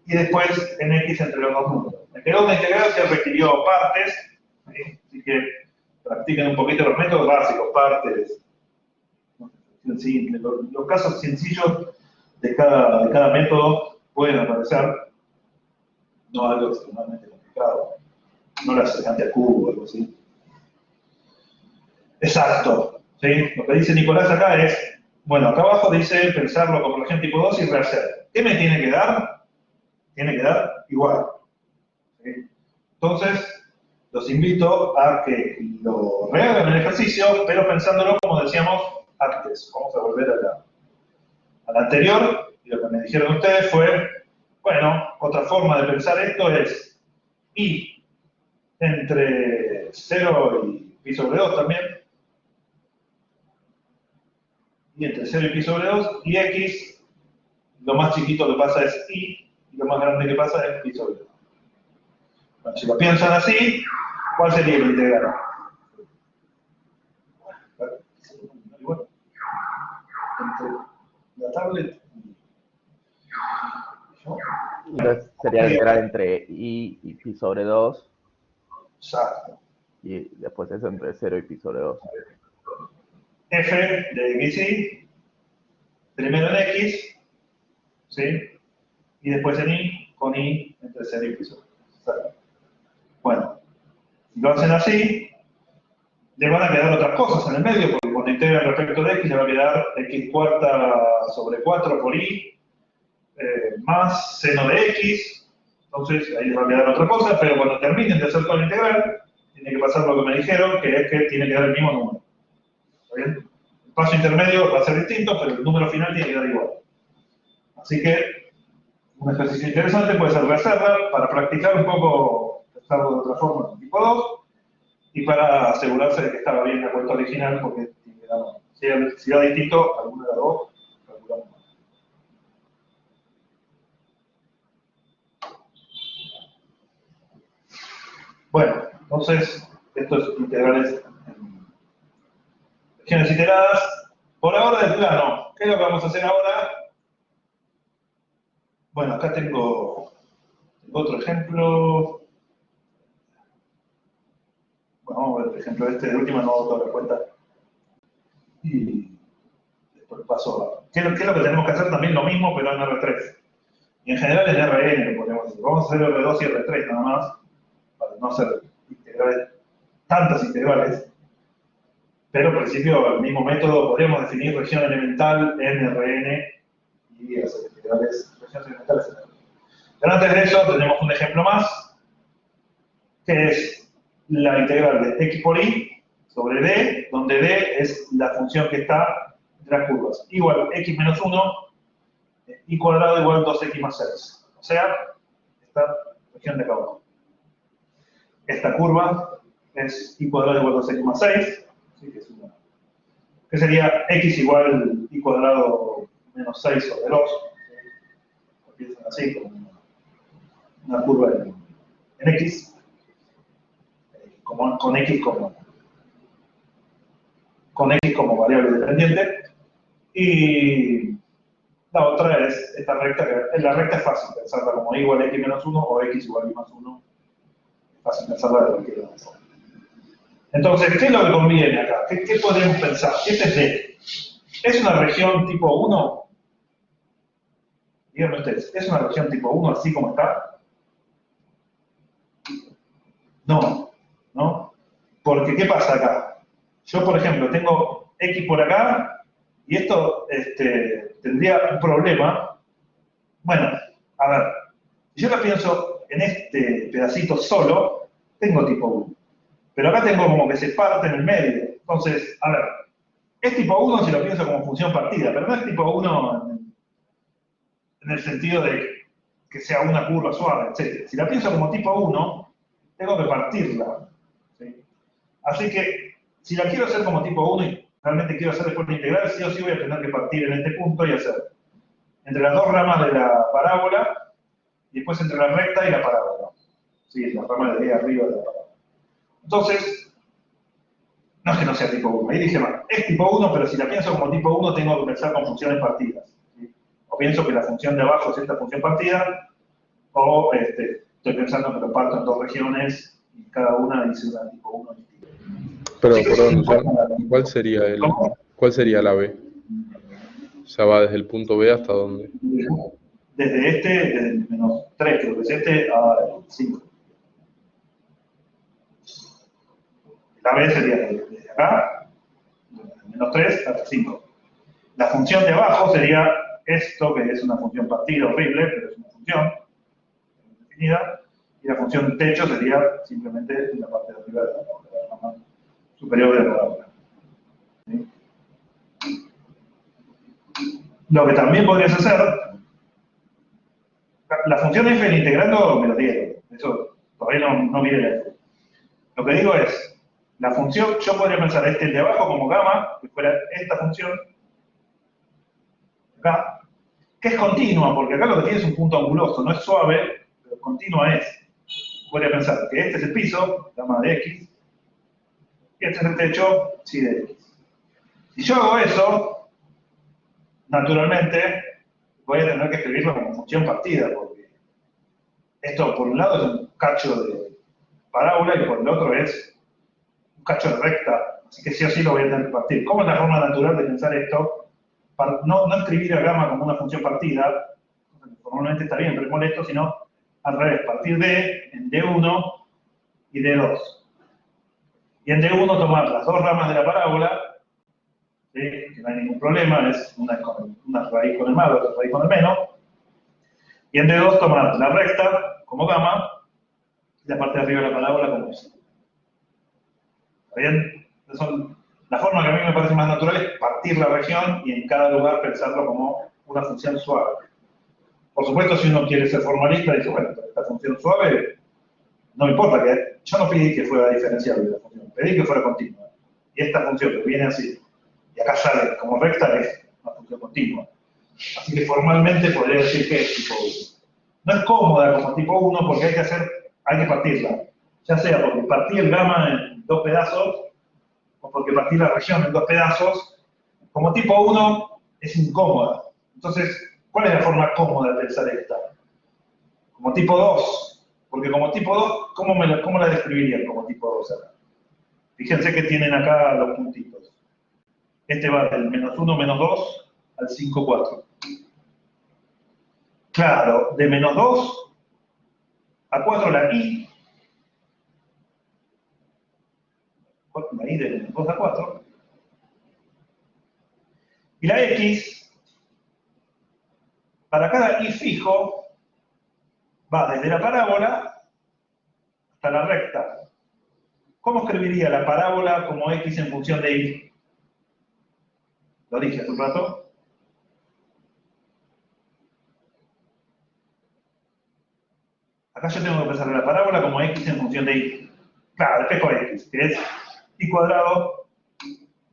y después en x entre los dos números. Me quedó una integral que requirió partes, ¿sí? Así que practiquen un poquito los métodos básicos, partes, los casos sencillos de cada método pueden aparecer, no algo extremadamente complicado, no la secante al cubo o algo así. Exacto, ¿sí? Lo que dice Nicolás acá es, bueno, acá abajo dice pensarlo como región tipo 2 y rehacer. ¿Qué me tiene que dar? Tiene que dar igual. ¿Sí? Entonces, los invito a que lo rehagan el ejercicio, pero pensándolo como decíamos antes. Vamos a volver a la anterior, y lo que me dijeron ustedes fue, bueno, otra forma de pensar esto es i entre 0 y pi sobre 2 también, y entre 0 y pi sobre 2, y x, lo más chiquito que pasa es i, y lo más grande que pasa es pi sobre 2. Bueno, si lo piensan así, ¿cuál sería la integral? Bueno, entre la tablet y yo. Entonces sería la integral entre i y pi sobre 2. Exacto. Y después eso entre 0 y pi sobre 2. F de xy, primero en x, ¿sí? Y después en y, con y entre 0 y pi sobre 2. Bueno, si lo hacen así, le van a quedar otras cosas en el medio, porque cuando integran respecto de x, le va a quedar x cuarta sobre 4 por y, más seno de x, entonces ahí les va a quedar otra cosa, pero cuando terminen de hacer toda la integral, tiene que pasar lo que me dijeron, que es que tiene que dar el mismo número. ¿Está bien? El paso intermedio va a ser distinto, pero el número final tiene que dar igual. Así que, un ejercicio interesante puede ser rehacerla para practicar un poco, pensarlo de otra forma en tipo 2, y para asegurarse de que estaba bien la cuenta original, porque si da distinto, alguna de las dos, calculamos mal. Bueno, entonces, esto es integrales en regiones iteradas. Por ahora del plano, ¿qué es lo que vamos a hacer ahora? Bueno, acá tengo otro ejemplo. Bueno, vamos a ver el ejemplo este de última, no hago toda la cuenta. Y después paso a... ¿Qué es lo que tenemos que hacer? También lo mismo, pero en R3. Y en general en RN lo podemos hacer. Vamos a hacer R2 y R3 nada más, para no hacer integrales, tantas integrales. Pero en principio, el mismo método, podríamos definir región elemental en RN y hacer integrales, regiones elementales en RN. Pero antes de eso, tenemos un ejemplo más, que es la integral de x por y sobre d, donde d es la función que está entre las curvas. Igual x menos 1, y cuadrado igual 2x más 6. O sea, esta región de acá abajo. Esta curva es y cuadrado igual 2x más 6, ¿sí? Que sería x igual y cuadrado menos 6 sobre 2. Lo piensan así, como una curva en x, con x como variable dependiente. Y la otra es esta recta, que la recta es fácil pensarla como y igual a x menos 1 o x igual a y más 1. Es fácil pensarla de cualquier forma. Entonces, ¿qué es lo que conviene acá? ¿Qué podemos pensar? Este es D. ¿Es una región tipo 1? Díganme ustedes, ¿es una región tipo 1 así como está? No, ¿no? Porque, ¿qué pasa acá? Yo, por ejemplo, tengo x por acá, y esto tendría un problema, Bueno, a ver, si yo lo pienso en este pedacito solo, tengo tipo 1. Pero acá tengo como que se parte en el medio. Entonces, a ver, es tipo 1 si lo pienso como función partida, pero no es tipo 1 en el sentido de que sea una curva suave, etc. Si la pienso como tipo 1, tengo que partirla. ¿Sí? Así que, si la quiero hacer como tipo 1 y realmente quiero hacer después la integral, sí o sí voy a tener que partir en este punto y hacer entre las dos ramas de la parábola y después entre la recta y la parábola. Sí, la rama de ahí arriba de la parábola. Entonces, no es que no sea tipo 1. Ahí dije, bueno, es tipo 1, pero si la pienso como tipo 1, tengo que pensar con funciones partidas. ¿Sí? O pienso que la función de abajo es esta función partida, o estoy pensando que lo parto en dos regiones y cada una dice una tipo 1 distinta. Pero, Así que perdón, sí, ¿cuál sería la B? O sea, va desde el punto B hasta dónde. desde el menos 3, creo que es a 5. La B sería desde acá, menos 3 hasta 5. La función de abajo sería esto, que es una función partida horrible, pero es una función definida. Y la función techo sería simplemente la parte de arriba de la rama superior de la parábola. ¿Sí? Lo que también podrías hacer, la función f en integrando me lo dieron, eso todavía no viene esto. Lo que digo es, la función, yo podría pensar el de abajo como gamma, que fuera esta función, acá, que es continua, porque acá lo que tiene es un punto anguloso, no es suave, pero continua es. Podría pensar que este es el piso, gamma de x, y este es el techo, psi de x. Si yo hago eso, naturalmente voy a tener que escribirlo como función partida, porque esto por un lado es un cacho de parábola y por el otro es un cacho de recta, así que sí o sí lo voy a tener que partir. ¿Cómo es la forma natural de pensar esto? Para no escribir a gamma como una función partida, normalmente está bien, pero es molesto, sino al revés, partir de en D1 y D2. Y en D1 tomar las dos ramas de la parábola, ¿sí? Que no hay ningún problema, es una raíz con el más, otra raíz con el menos. Y en D2 tomar la recta como gamma y la parte de arriba de la parábola como x. ¿Está bien? La forma que a mí me parece más natural es partir la región y en cada lugar pensarlo como una función suave. Por supuesto, si uno quiere ser formalista, dice, bueno, esta función suave, no me importa que yo no pedí que fuera diferenciable la función, pedí que fuera continua. Y esta función que viene así, y acá sale como recta, es una función continua. Así que formalmente podría decir que es tipo 1. No es cómoda como tipo 1 porque hay que partirla. Ya sea porque partí el gamma en dos pedazos, o porque partí la región en dos pedazos. Como tipo 1 es incómoda. Entonces, ¿cuál es la forma cómoda de pensar esta? Como tipo 2. Porque como tipo 2, ¿cómo la describirían como tipo 2 acá? Fíjense que tienen acá los puntitos. Este va del menos 1, menos 2 al 5, 4. Claro, de menos 2 a 4 la i de menos 2 a 4. Y la x, para cada i fijo, va desde la parábola hasta la recta. ¿Cómo escribiría la parábola como x en función de y? Lo dije hace un rato. Acá yo tengo que pensar la parábola como x en función de y. Claro, espejo x, que es y cuadrado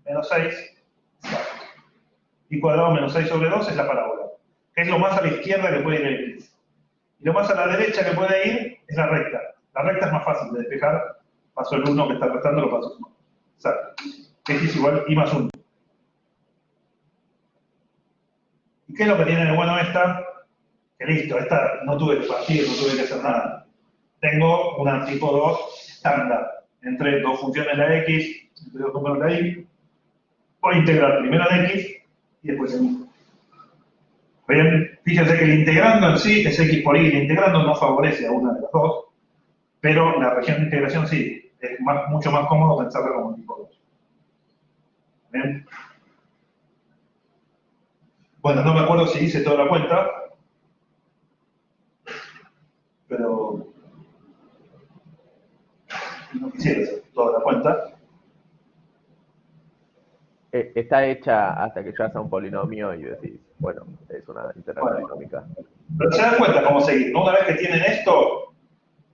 menos 6. Y cuadrado menos 6 sobre 2 es la parábola. Que es lo más a la izquierda que puede ir el x. Y lo más a la derecha que puede ir es la recta. La recta es más fácil de despejar. Paso el 1 que está restando, lo paso 1. Exacto. X igual y más 1. ¿Y qué es lo que tiene de bueno esta? Que listo, esta no tuve que partir, no tuve que hacer nada. Tengo una tipo 2 estándar. Entre dos funciones de la x, entre dos números de la y. Voy a integrar primero en x y después en y. Bien, fíjense que el integrando en sí es x por y. El integrando no favorece a una de las dos, pero la región de integración sí. Es mucho más cómodo pensarla como tipo 2. ¿Bien? Bueno, no me acuerdo si hice toda la cuenta. quisiera hacer toda la cuenta. Está hecha hasta que llegas a un polinomio y decís, bueno, es una integral polinómica. Pero se dan cuenta cómo seguir, ¿no? Una vez que tienen esto,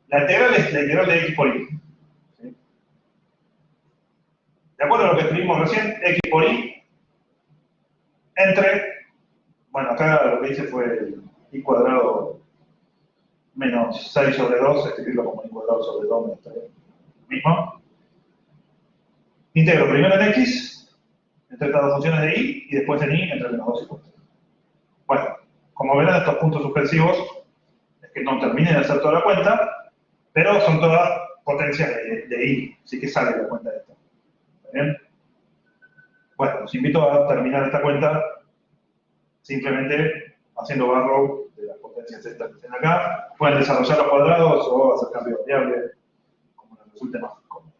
la integral es la integral de x por y. ¿Sí? De acuerdo a lo que escribimos recién, x por y entre, bueno, acá lo que hice fue y cuadrado menos 6 sobre 2, escribirlo como y cuadrado sobre 2, está bien. Mismo. Integro primero en x, entre estas dos funciones de y después en y entre menos 2 y 4. Bueno, como verán, estos puntos suspensivos es que no terminen de hacer toda la cuenta, pero son todas potencias de y, así que sale la cuenta de esto. ¿Está bien? Bueno, los invito a terminar esta cuenta simplemente haciendo barrow de las potencias estas que estén acá. Pueden desarrollar los cuadrados o hacer cambio de variable, como les resulte más cómodo.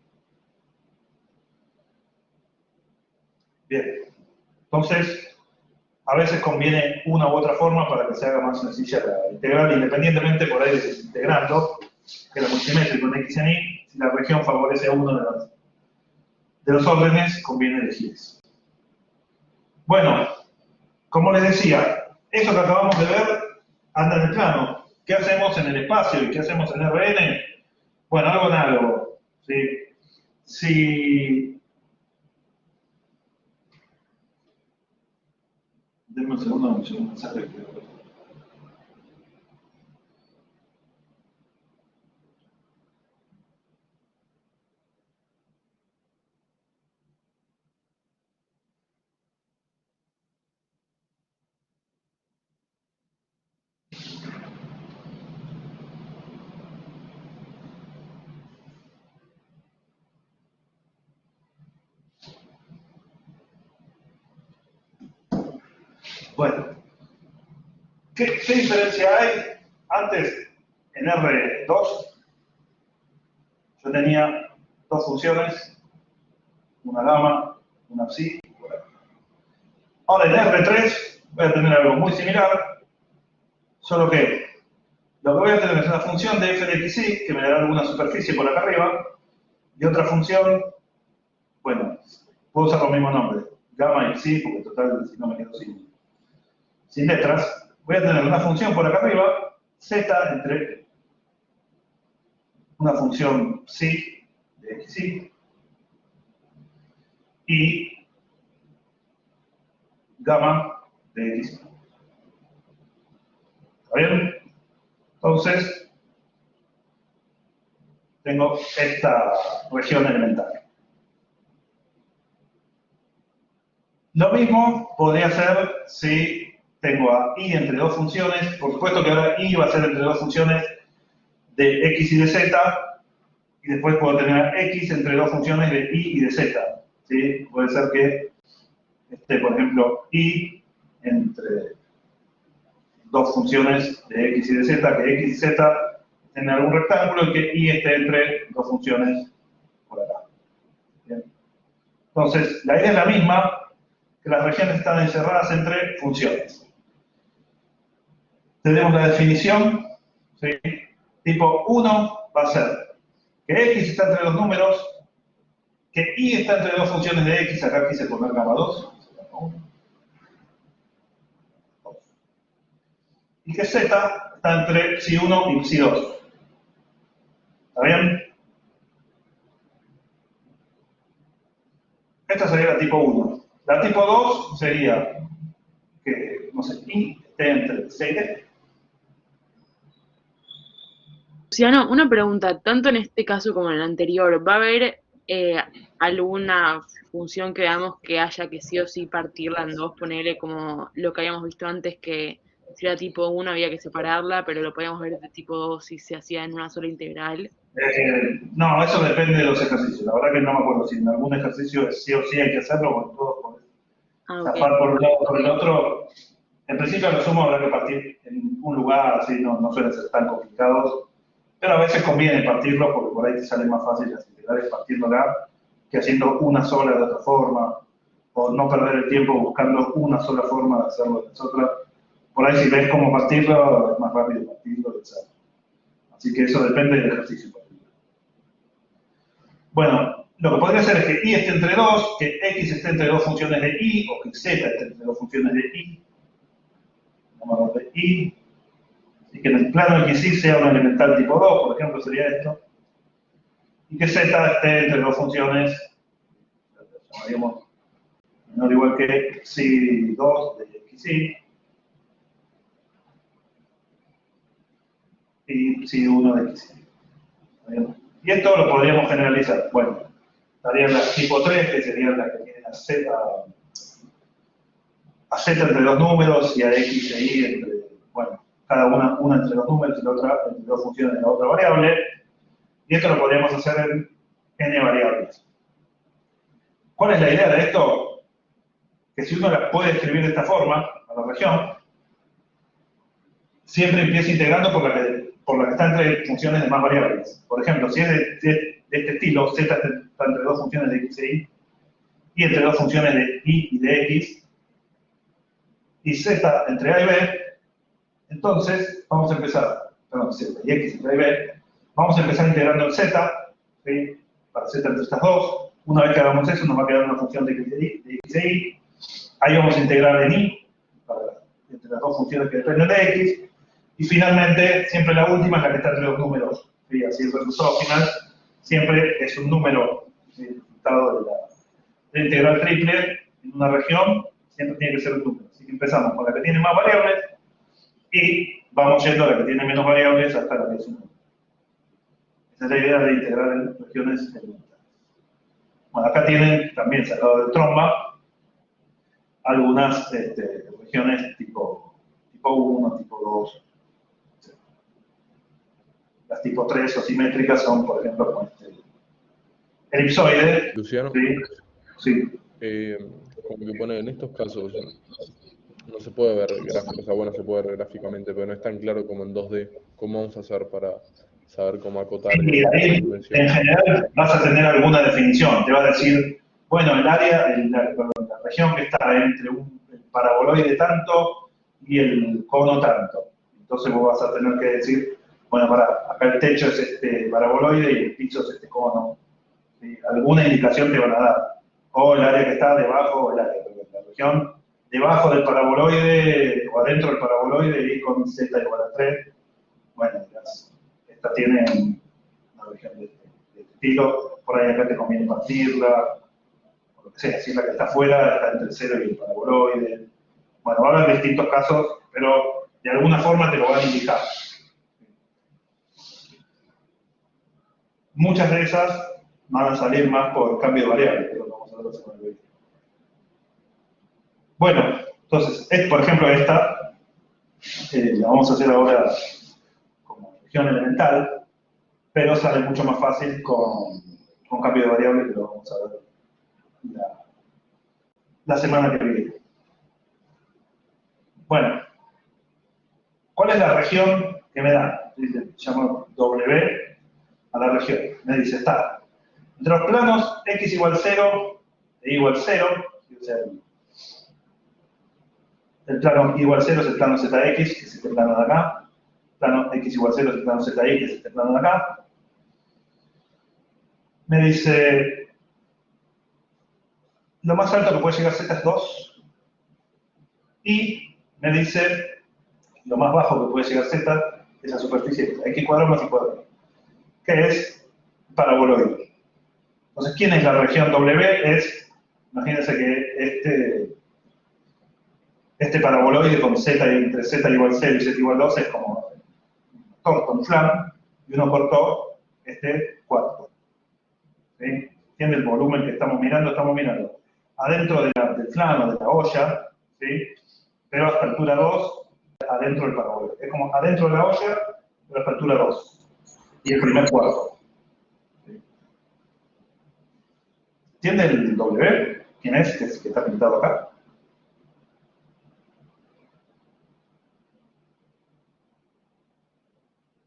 Bien, entonces, a veces conviene una u otra forma para que se haga más sencilla la integral, independientemente por ahí desintegrando, que era muy simétrico en x en y, si la región favorece a uno de los órdenes, conviene elegir eso. Bueno, como les decía, eso que acabamos de ver anda en el plano. ¿Qué hacemos en el espacio y qué hacemos en Rn? Bueno, algo análogo. ¿Sí? Si... Denme un segundo, me llegó un mensaje. Bueno, ¿qué diferencia hay? Antes, en R2, yo tenía dos funciones, una gamma, una psi. Ahora en R3 voy a tener algo muy similar, solo que lo que voy a tener es una función de f de xy, que me dará alguna superficie por acá arriba, y otra función, bueno, puedo usar los mismos nombres, gamma y psi, porque total, si no me quedo sin letras. Voy a tener una función por acá arriba, z entre una función psi de xy y gamma de x. ¿Está bien? Entonces, tengo esta región elemental. Lo mismo podría ser si tengo a y entre dos funciones. Por supuesto que ahora y va a ser entre dos funciones de x y de z, y después puedo tener a x entre dos funciones de y de z. ¿Sí? Puede ser que esté, por ejemplo, y entre dos funciones de x y de z, que x y z estén en algún rectángulo y que y esté entre dos funciones por acá. ¿Bien? Entonces, la idea es la misma, que las regiones están encerradas entre funciones. Tenemos la definición, ¿sí? Tipo 1 va a ser que x está entre dos números, que y está entre dos funciones de x, acá quise poner gamma 2, y que z está entre psi 1 y psi 2. ¿Está bien? Esta sería la tipo 1. La tipo 2 sería que, no sé, y esté entre c y d. Luciano, una pregunta, tanto en este caso como en el anterior, ¿va a haber alguna función que veamos que haya que sí o sí partirla en dos, ponerle como lo que habíamos visto antes, que si era tipo 1 había que separarla, pero lo podíamos ver de tipo 2 si se hacía en una sola integral? No, eso depende de los ejercicios. La verdad que no me acuerdo si en algún ejercicio sí o sí hay que hacerlo, o en todos podés zafar por un lado o por el otro. En principio, a lo sumo habrá que partir en un lugar, así no suelen ser tan complicados. Pero a veces conviene partirlo porque por ahí te sale más fácil las integrales partiéndola que haciendo una sola de otra forma, o no perder el tiempo buscando una sola forma de hacerlo de otra. Por ahí si ves cómo partirlo, es más rápido partirlo que hacerlo. Así que eso depende del ejercicio. Bueno, lo que podría ser es que y esté entre 2, que x esté entre 2 funciones de y, o que z esté entre 2 funciones de y, llamamos de y, y que en el plano xy sea un elemental tipo 2, por ejemplo, sería esto, y que z esté entre 2 funciones, llamaríamos menor o igual que xy2 de xy, y xy1 de xy. Y esto lo podríamos generalizar. Bueno, estarían las tipo 3, que serían las que tienen a z entre dos números y a x e y entre, bueno, cada una entre dos números y la otra entre dos funciones de la otra variable. Y esto lo podríamos hacer en n variables. ¿Cuál es la idea de esto? Que si uno la puede escribir de esta forma, a la región, siempre empieza integrando por la que está entre funciones de más variables. Por ejemplo, si es de este estilo, z está entre dos funciones de x e y entre dos funciones de y y de x, y z entre a y b, entonces vamos a empezar, perdón, z y x entre a y b, vamos a empezar integrando el z, ¿sí? Para z entre estas dos. Una vez que hagamos eso, nos va a quedar una función de x e y. Ahí vamos a integrar en y, entre las dos funciones que dependen de x. Y finalmente, siempre la última es la que está entre los números. ¿Sí? Así el resultado final siempre es un número, ¿sí? El resultado de la integral triple en una región siempre tiene que ser un número. Así que empezamos con la que tiene más variables y vamos yendo a la que tiene menos variables hasta la que es un número. Esa es la idea de integrar en regiones elementales. Bueno, acá tienen también sacado de tromba algunas regiones tipo 1, tipo 2. Las tipo 3 o simétricas son, por ejemplo, con este elipsoide. Luciano, Sí. como que pone en estos casos, no se puede ver gráficamente, o sea, bueno, se puede ver gráficamente, pero no es tan claro como en 2D. ¿Cómo vamos a hacer para saber cómo acotar? Y ahí, en general, vas a tener alguna definición. Te va a decir, bueno, el área, la región que está entre el paraboloide tanto y el cono tanto. Entonces vos vas a tener que decir, bueno, acá el techo es este paraboloide y el piso es este cono. ¿Sí? Alguna indicación te van a dar. O el área que está debajo, o la región debajo del paraboloide o adentro del paraboloide y con z igual a 3. Bueno, esta tiene una región de este estilo. Por ahí acá te conviene partirla. O lo que sea, si es la que está afuera, está entre el 0 y el paraboloide. Bueno, va a haber distintos casos, pero de alguna forma te lo van a indicar. Muchas de esas van a salir más por cambio de variable, pero vamos a ver la semana que viene. Bueno, entonces, por ejemplo, esta la vamos a hacer ahora como región elemental, pero sale mucho más fácil con cambio de variable, que lo vamos a ver la semana que viene. Bueno, ¿cuál es la región que me da? Llamo W a la región. Me dice, está entre los planos x igual 0 e y igual 0, o sea, el plano y igual 0 es el plano zx, que es este plano de acá. El plano x igual 0 es el plano zi, que es este plano de acá. Me dice, lo más alto que puede llegar z es 2. Y me dice, lo más bajo que puede llegar z es la superficie x cuadrado más y cuadrado, que es paraboloide. Entonces, ¿quién es la región W? Imagínense que este paraboloide con z entre z igual 0 y z igual 2 es como un torto, un flan, y uno cortó este cuarto. ¿Sí? ¿Entiende el volumen que estamos mirando? Estamos mirando adentro del flan o de la olla, ¿sí? Pero hasta altura 2, adentro del paraboloide. Es como adentro de la olla, pero hasta altura 2. Y el primer cuarto. ¿Sí? ¿Entiende el W? ¿Quién es? Que está pintado acá.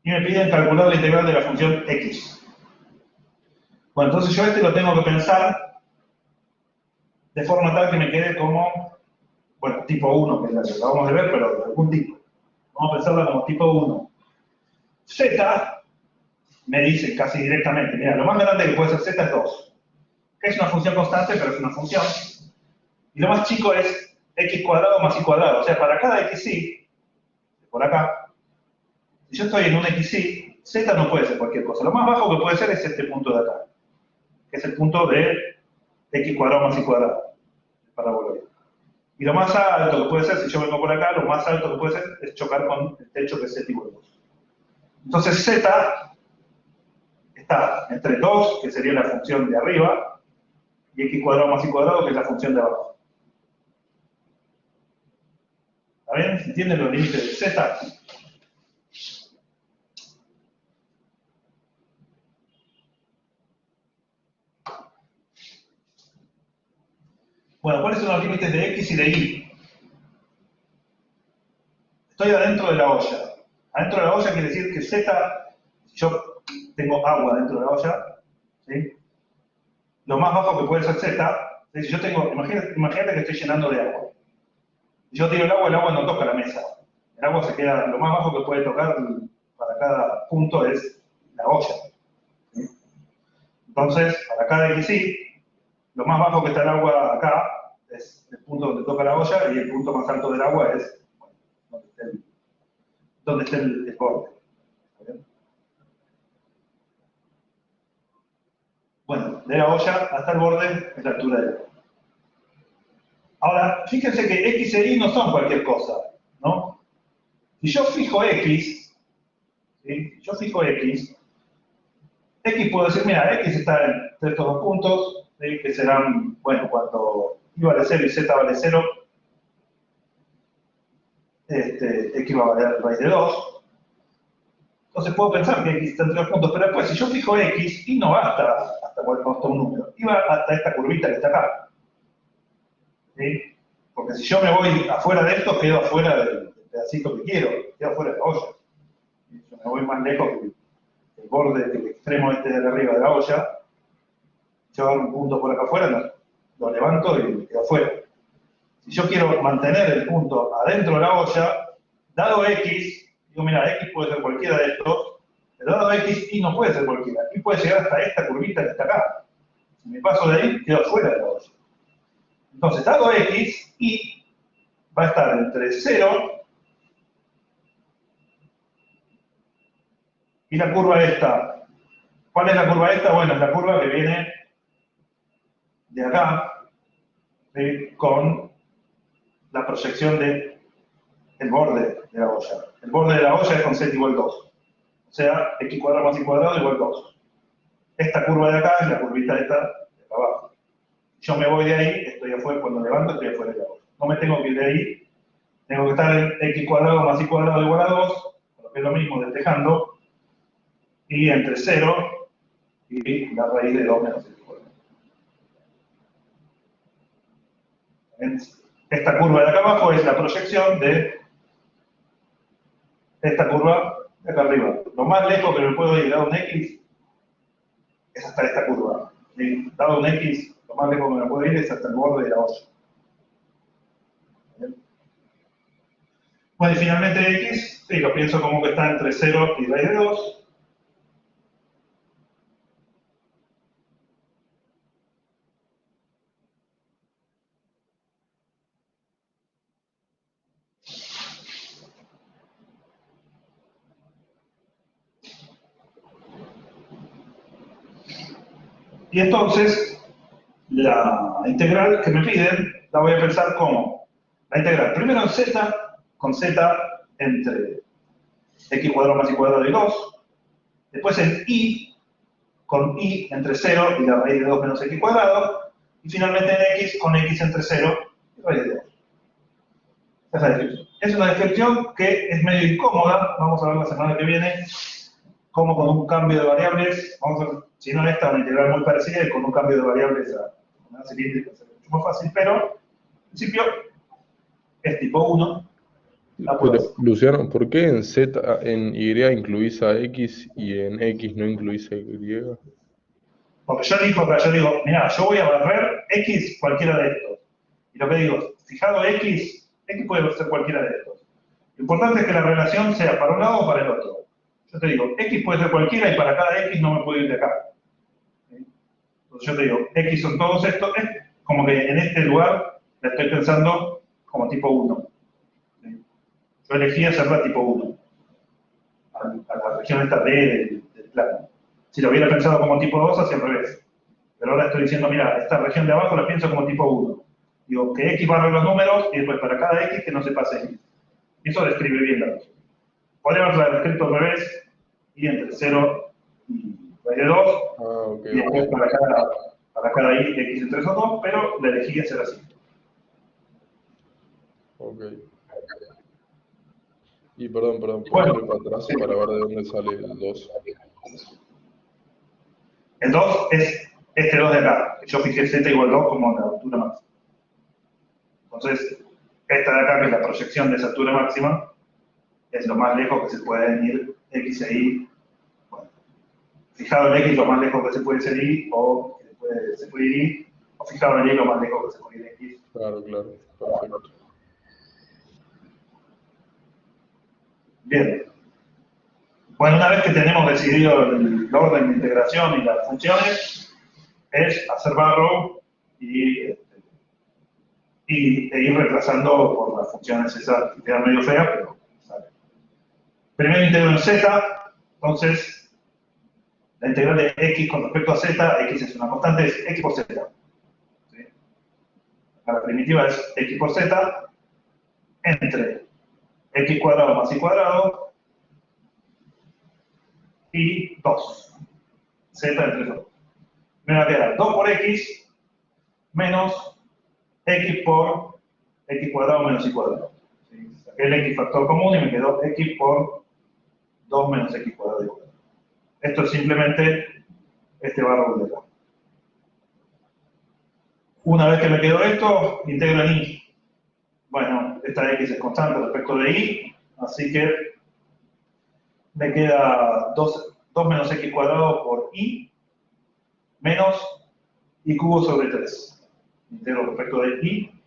Y me piden calcular la integral de la función x. Bueno, entonces yo lo tengo que pensar de forma tal que me quede como, bueno, tipo 1, que es la que acabamos de ver, pero de algún tipo. Vamos a pensarla como tipo 1. Z, me dice casi directamente, mira, lo más grande que puede ser z es 2, que es una función constante, pero es una función. Y lo más chico es x cuadrado más y cuadrado. O sea, para cada xy, por acá, si yo estoy en un xy, z no puede ser cualquier cosa. Lo más bajo que puede ser es este punto de acá, que es el punto de x cuadrado más y cuadrado, paraboloide. Y lo más alto que puede ser, si yo vengo por acá, lo más alto que puede ser es chocar con el techo que es z igual 2. Entonces z está entre 2, que sería la función de arriba, y x cuadrado más y cuadrado, que es la función de abajo. ¿Está bien? ¿Se entienden los límites de z? Bueno, ¿cuáles son los límites de x y de y? Estoy adentro de la olla. Adentro de la olla quiere decir que z, si yo tengo agua dentro de la olla, ¿sí? Lo más bajo que puede ser z, si yo tengo, imagínate que estoy llenando de agua. Si yo tiro el agua no toca la mesa. El agua se queda, lo más bajo que puede tocar para cada punto es la olla. ¿Sí? Entonces, para cada xy, lo más bajo que está el agua acá es el punto donde toca la olla y el punto más alto del agua es donde está el borde. ¿Está bien? Bueno, de la olla hasta el borde es la altura del agua. Ahora, fíjense que x e y no son cualquier cosa, ¿no? Si yo fijo x, ¿sí? Si yo fijo x puedo decir, mira, x está entre estos dos puntos, ¿sí? Que serán, bueno, cuando y vale 0 y z vale 0, x va a valer raíz de 2. Entonces puedo pensar que x está entre dos puntos, pero después si yo fijo x, y no va hasta un número, y va hasta esta curvita que está acá. ¿Sí? Porque si yo me voy afuera de esto, quedo afuera del pedacito que quiero, quedo afuera de la olla. Si yo me voy más lejos que el borde del extremo este de arriba de la olla, yo hago un punto por acá afuera, lo levanto y me quedo afuera. Si yo quiero mantener el punto adentro de la olla, dado x, digo, mira, x puede ser cualquiera de estos, pero dado x, y no puede ser cualquiera. Y puede llegar hasta esta curvita que está acá. Si me paso de ahí, quedo fuera de la olla. Entonces, dado x, y va a estar entre 0 y la curva esta. ¿Cuál es la curva esta? Bueno, es la curva que viene de acá, ¿sí? Con la proyección del borde de la olla. El borde de la olla es con z igual 2. O sea, x cuadrado más y cuadrado igual 2. Esta curva de acá es la curvita esta de acá abajo. Yo me voy de ahí, estoy afuera, cuando levanto estoy afuera de la olla. No me tengo que ir de ahí, tengo que estar en x cuadrado más y cuadrado igual a 2, lo que es lo mismo despejando, y entre 0 y la raíz de 2 menos x cuadrado. Esta curva de acá abajo es la proyección de esta curva de acá arriba. Lo más lejos que me puedo ir dado un x es hasta esta curva. ¿Sí? Dado un x, lo más lejos que me puedo ir es hasta el borde de la olla. ¿Bien? Bueno, y finalmente x, sí, lo pienso como que está entre 0 y raíz de 2. Y entonces, la integral que me piden, la voy a pensar como la integral. Primero en z, con z entre x cuadrado más y cuadrado de 2. Después en y, con y entre 0 y la raíz de 2 menos x cuadrado. Y finalmente en x, con x entre 0 y raíz de 2. Esa es la descripción. Es una descripción que es medio incómoda. Vamos a ver la semana que viene cómo con un cambio de variables, vamos a ver, si no esta, una integral muy parecida, y con un cambio de variables a una cilíndrica será mucho más fácil, pero en principio es tipo 1. Pero, Luciano, ¿por qué en Z, en Y incluís a X y en X no incluís a Y? Porque yo digo, mira, yo voy a barrer X cualquiera de estos. Y lo que digo, fijado X puede ser cualquiera de estos. Lo importante es que la relación sea para un lado o para el otro. yo te digo, x puede ser cualquiera y para cada x no me puedo ir de acá. ¿Sí? Entonces yo te digo, x son todos estos, es como que en este lugar la estoy pensando como tipo 1. ¿Sí? Yo elegí hacerla tipo 1, a la región esta D del plano. Si lo hubiera pensado como tipo 2, hacia el revés. Pero ahora estoy diciendo, mira, esta región de abajo la pienso como tipo 1. Digo, que x barre los números y después para cada x que no se pase x. Eso describe bien la región. Podría haberla escrito al revés, y entre 0 y raíz de 2, y después para cada y x entre esos dos, pero la elegí hacer así. Ok. Y perdón, ¿puedes Bueno, ir para atrás para ver de dónde sale el 2? El 2 es este 2 de acá. Yo fijé z igual 2 como la altura máxima. Entonces, esta de acá, que es la proyección de esa altura máxima, es lo más lejos que se pueden ir x e y. Bueno, fijado en x lo más lejos que se puede ir y, o se puede ir y, o fijado en y lo más lejos que se puede ir x. Claro, perfecto. Bien. Bueno, una vez que tenemos decidido el orden de integración y las funciones, es hacer barrow e ir reemplazando por las funciones esas que quedan medio feas, pero sale. Primero integro en z, entonces la integral de x con respecto a z, x es una constante, es x por z. ¿Sí? La primitiva es x por z entre x cuadrado más y cuadrado y 2. Z entre 2. Me va a quedar 2 por x menos x por x cuadrado menos y cuadrado. ¿Sí? Saqué el x factor común y me quedó x por 2 menos x cuadrado y cuadrado. Esto es simplemente este barro de acá. Una vez que me quedó esto, integro en y. Bueno, esta x es constante respecto de y, así que me queda 2 menos x cuadrado por y menos y cubo sobre 3. Integro respecto de y.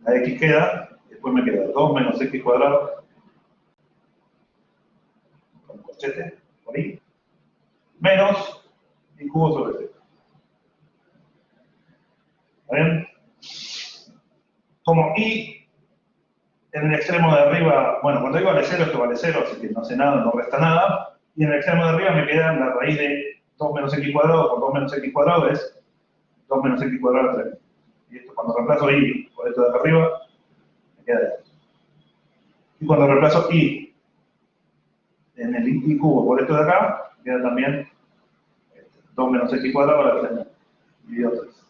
La x queda, después me queda 2 menos x cuadrado con corchete por y menos y cubo sobre 3. ¿Está bien? Como y en el extremo de arriba, bueno, cuando digo vale 0, esto vale 0, así que no hace nada, no resta nada. Y en el extremo de arriba me queda la raíz de 2 menos x cuadrado por 2 menos x cuadrado es 2 menos x cuadrado 3. Y esto cuando reemplazo y por esto de acá arriba, me queda esto. Y cuando reemplazo y en el y cubo por esto de acá, me queda también 2 menos x cuadrado a la 3 dividido 3.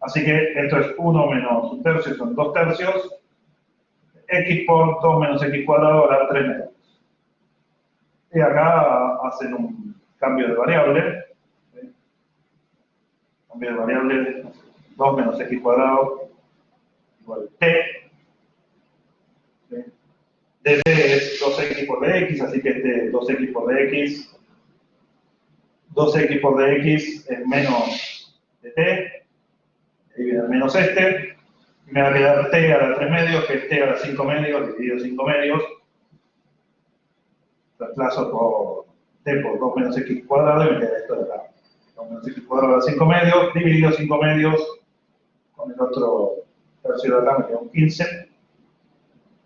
Así que esto es 1 menos 1 tercio, son 2 tercios. X por 2 menos x cuadrado a la 3 medios. Y acá hacen un cambio de variable. ¿Sí? Cambio de variable, 2 menos x cuadrado igual a t. ¿Sí? dt es 2x por dx, así que este 2x por dx. 2x por dx es menos dt. Ahí viene el menos este. Y me va a quedar t a la 3 medios, que es t a la 5 medios, dividido 5 medios. Reemplazo por t por 2 menos x cuadrado y me queda esto de acá. 2 menos x cuadrado a la 5 medios, dividido 5 medios con el otro tercio de acá, me queda un 15.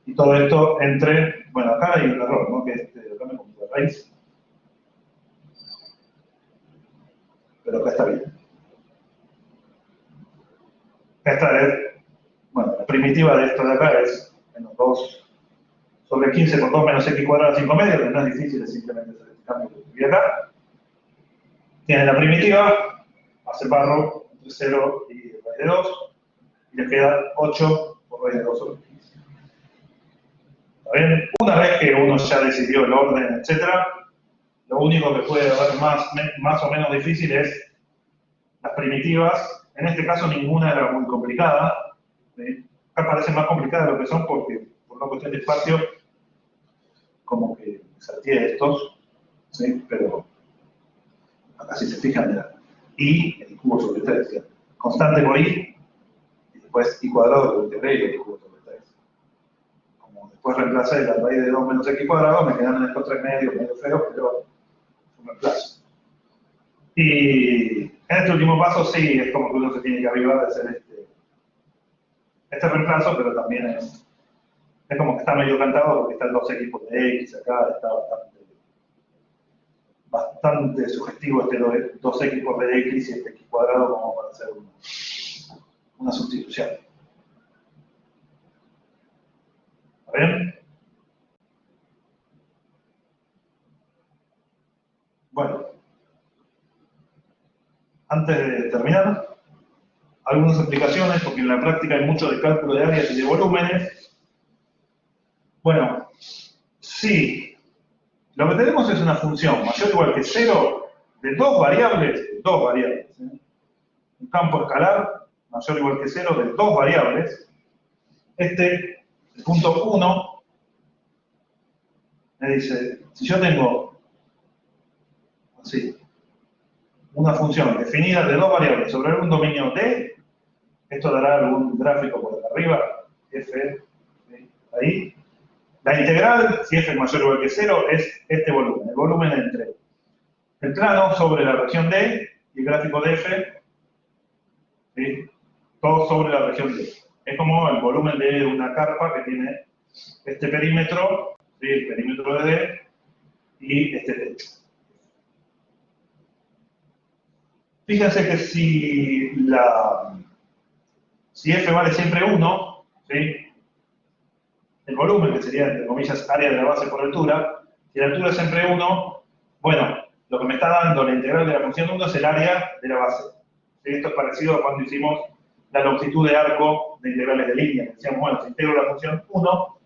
Y todo esto entre, bueno, acá hay un error, ¿no? Que acá me confundí la raíz. Pero acá está bien. Esta es, bueno, la primitiva de esto de acá es menos 2 sobre 15 por 2 menos x cuadrado a 5 medios, que no es difícil, es simplemente hacer este cambio que escribí acá. Tiene la primitiva, hace barro entre 0 y raíz de 2, y le queda 8 por raíz de 2 sobre 15. ¿Está bien? Una vez que uno ya decidió el orden, etc., lo único que puede haber más o menos difícil es las primitivas. En este caso ninguna era muy complicada. ¿Sí? Acá parecen más complicadas de lo que son porque por una cuestión de espacio como que salteé estos, ¿sí? Pero acá si se fijan era y el cubo sobre 3, ¿sí? Constante por y después y cuadrado por integré y el cubo sobre 3. Como Después reemplacé la raíz de 2 menos x cuadrado, me quedaron estos 3 medios, medio feos, pero un reemplazo. Y en este último paso sí, es como que uno se tiene que avivar de hacer este reemplazo, pero también es como que está medio cantado porque están 2x por de x acá, está bastante sugestivo este 2x por de x y este x cuadrado como para hacer una sustitución. ¿Está bien? Bueno, antes de terminar, algunas aplicaciones, porque en la práctica hay mucho de cálculo de áreas y de volúmenes. Bueno, sí, lo que tenemos es una función mayor o igual que 0 de dos variables, ¿sí? Un campo escalar mayor o igual que 0 de dos variables. El punto 1, me dice, si yo tengo así, una función definida de dos variables sobre algún dominio D, esto dará algún gráfico por acá arriba, f, ahí. La integral, si f es mayor o igual que 0, es este volumen, el volumen entre el plano sobre la región D y el gráfico de f, ¿sí? Todo sobre la región D. Es como el volumen de una carpa que tiene este perímetro, ¿sí? El perímetro de D y este techo. Fíjense que si f vale siempre 1, ¿sí? El volumen, que sería, entre comillas, área de la base por altura, si la altura es siempre 1, bueno, lo que me está dando la integral de la función 1 es el área de la base. ¿Sí? Esto es parecido a cuando hicimos la longitud de arco de integrales de línea. Decíamos, bueno, si integro la función 1,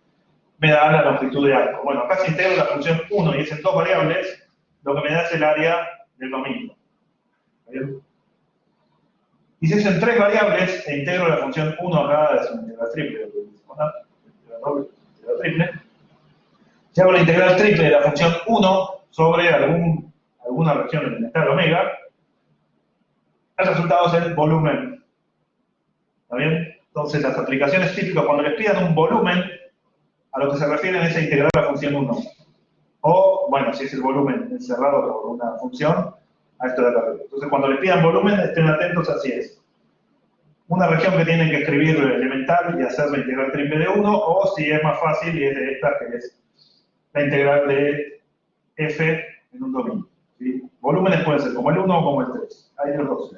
me da la longitud de arco. Bueno, acá si integro la función 1 y es en dos variables, lo que me da es el área del dominio. ¿Bien? Y si es en tres variables e integro la función 1 acá, es una integral triple, si hago la integral triple de la función 1 sobre alguna región elemental omega, el resultado es el volumen. ¿Está bien? Entonces, las aplicaciones típicas, cuando les pidan un volumen, a lo que se refieren es a integrar la función 1. O, bueno, si es el volumen encerrado por una función, a esto de acá arriba. Entonces, cuando les pidan volumen, estén atentos, así es. Una región que tienen que escribir elemental y hacer la integral triple de 1, o si es más fácil y es de esta, que es la integral de f en un dominio. ¿Sí? Volúmenes pueden ser como el 1 o como el 3. Hay los dos.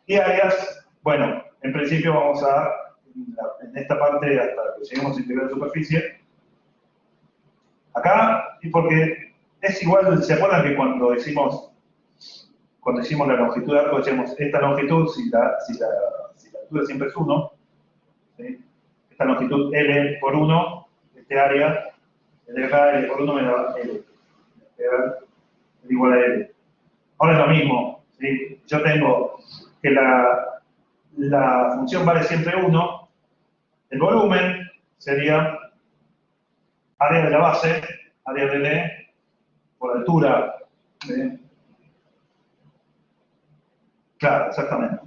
Y áreas, bueno, en principio vamos a, en esta parte, hasta que lleguemos a integral de superficie, acá, y porque es igual, ¿se acuerdan que cuando hicimos la longitud de arco, decíamos, esta longitud, si la altura siempre es 1, ¿sí? Esta longitud L por 1, este área, el de acá, L por 1 me da L. Es igual a L. Ahora es lo mismo, ¿sí? Yo tengo que la función vale siempre 1, el volumen sería área de la base, área de D, por altura, ¿sí? Claro, exactamente.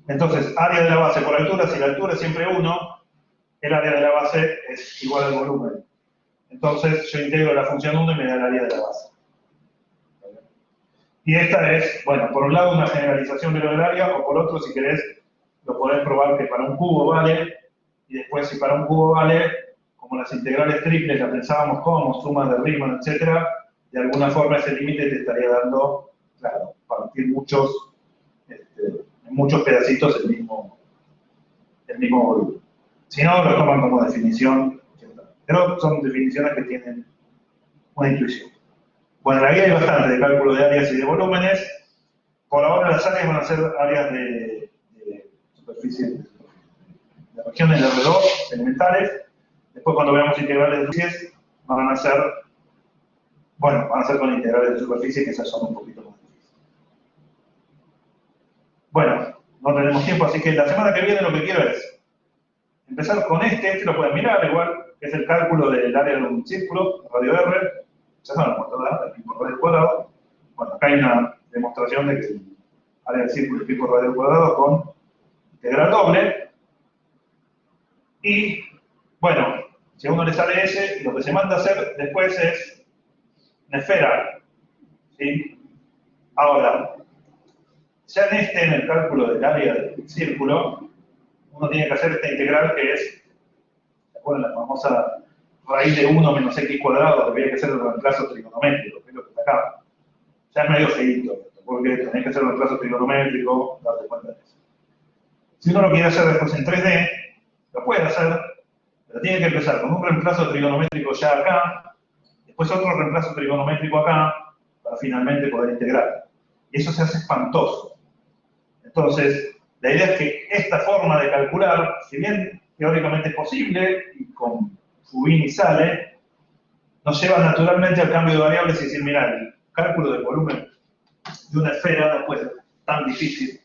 Entonces, área de la base por altura, si la altura es siempre 1, el área de la base es igual al volumen. Entonces, yo integro la función 1 y me da el área de la base. Y esta es, bueno, por un lado una generalización de lo del área, o por otro, si querés, lo podés probar que para un cubo vale, y después si para un cubo vale, como las integrales triples las pensábamos como sumas de Riemann, etc., de alguna forma ese límite te estaría dando, claro, partir en muchos pedacitos el mismo volumen. Si no, lo toman como definición, pero son definiciones que tienen una intuición. Bueno, en la guía hay bastante de cálculo de áreas y de volúmenes. Por ahora las áreas van a ser áreas de superficie, de regiones de alrededor, elementales. Después cuando veamos integrales de superficies, van a ser con integrales de superficie, que esas son un poquito más difíciles. Bueno, no tenemos tiempo, así que la semana que viene lo que quiero es empezar con este lo pueden mirar igual, que es el cálculo del área de un círculo, radio R, ya saben, el pi por radio cuadrado. Bueno, acá hay una demostración de que el área del círculo es pi por radio cuadrado con integral doble. Y, bueno, Si a uno le sale ese, lo que se manda a hacer después es una esfera, ¿sí? Ahora, ya en el cálculo del área del círculo, uno tiene que hacer esta integral que es, ¿se acuerdan la famosa raíz de 1 menos x cuadrado? Había que hacer el reemplazo trigonométrico, que es lo que está acá. Ya es medio feíto, porque tenés que hacer el reemplazo trigonométrico, darte cuenta de eso. Si uno lo quiere hacer después en 3D, lo puede hacer, pero tiene que empezar con un reemplazo trigonométrico ya acá, después otro reemplazo trigonométrico acá, para finalmente poder integrar. Y eso se hace espantoso. Entonces, la idea es que esta forma de calcular, si bien teóricamente es posible, y con Fubini sale, nos lleva naturalmente al cambio de variables y decir, mira, el cálculo del volumen de una esfera no puede ser tan difícil,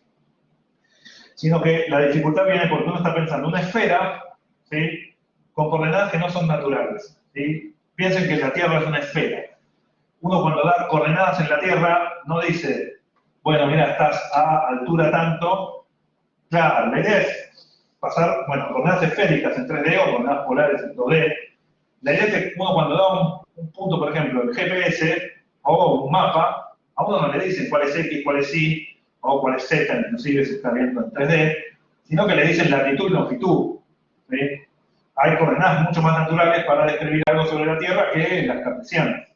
sino que la dificultad viene porque uno está pensando una esfera, ¿sí?, con coordenadas que no son naturales, ¿sí? Piensen que la Tierra es una esfera. Uno cuando da coordenadas en la Tierra no dice, bueno, mira, estás a altura tanto. Claro, la idea es pasar, bueno, coordenadas esféricas en 3D o coordenadas polares en 2D. La idea es que uno cuando da un punto, por ejemplo, el GPS o un mapa, a uno no le dicen cuál es X, cuál es Y, o cuál es Z, inclusive se está viendo en 3D, sino que le dicen latitud y longitud, ¿sí? Hay coordenadas mucho más naturales para describir algo sobre la Tierra que las cartesianas,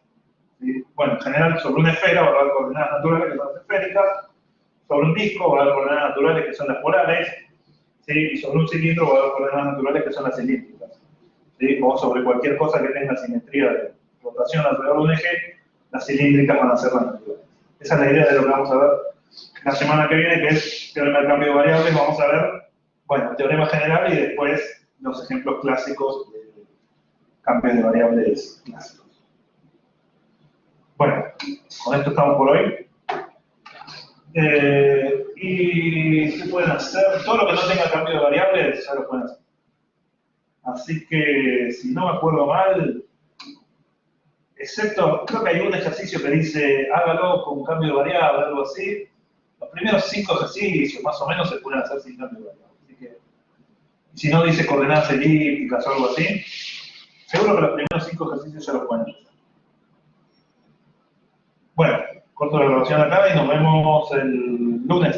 ¿sí? Bueno, en general, sobre una esfera va a haber coordenadas naturales que son las esféricas, sobre un disco va a haber coordenadas naturales que son las polares, ¿sí? Y sobre un cilindro va a haber coordenadas naturales que son las cilíndricas, ¿sí? O sobre cualquier cosa que tenga simetría de rotación alrededor de un eje, las cilíndricas van a ser las naturales. Esa es la idea de lo que vamos a ver la semana que viene, que es teorema del cambio de variables. Vamos a ver, bueno, el teorema general y después los ejemplos clásicos de cambios de variables clásicos. Bueno, con esto estamos por hoy. Y ¿qué pueden hacer? Todo lo que no tenga cambio de variables ya lo pueden hacer. Así que, si no me acuerdo mal, excepto, creo que hay un ejercicio que dice hágalo con cambio de variable, algo así. Los primeros 5 ejercicios, más o menos, se pueden hacer sin cambio de variable. Así que, si no dice coordenadas elípticas o algo así, seguro que los primeros 5 ejercicios ya los pueden hacer. Bueno, corto la grabación acá y nos vemos el lunes.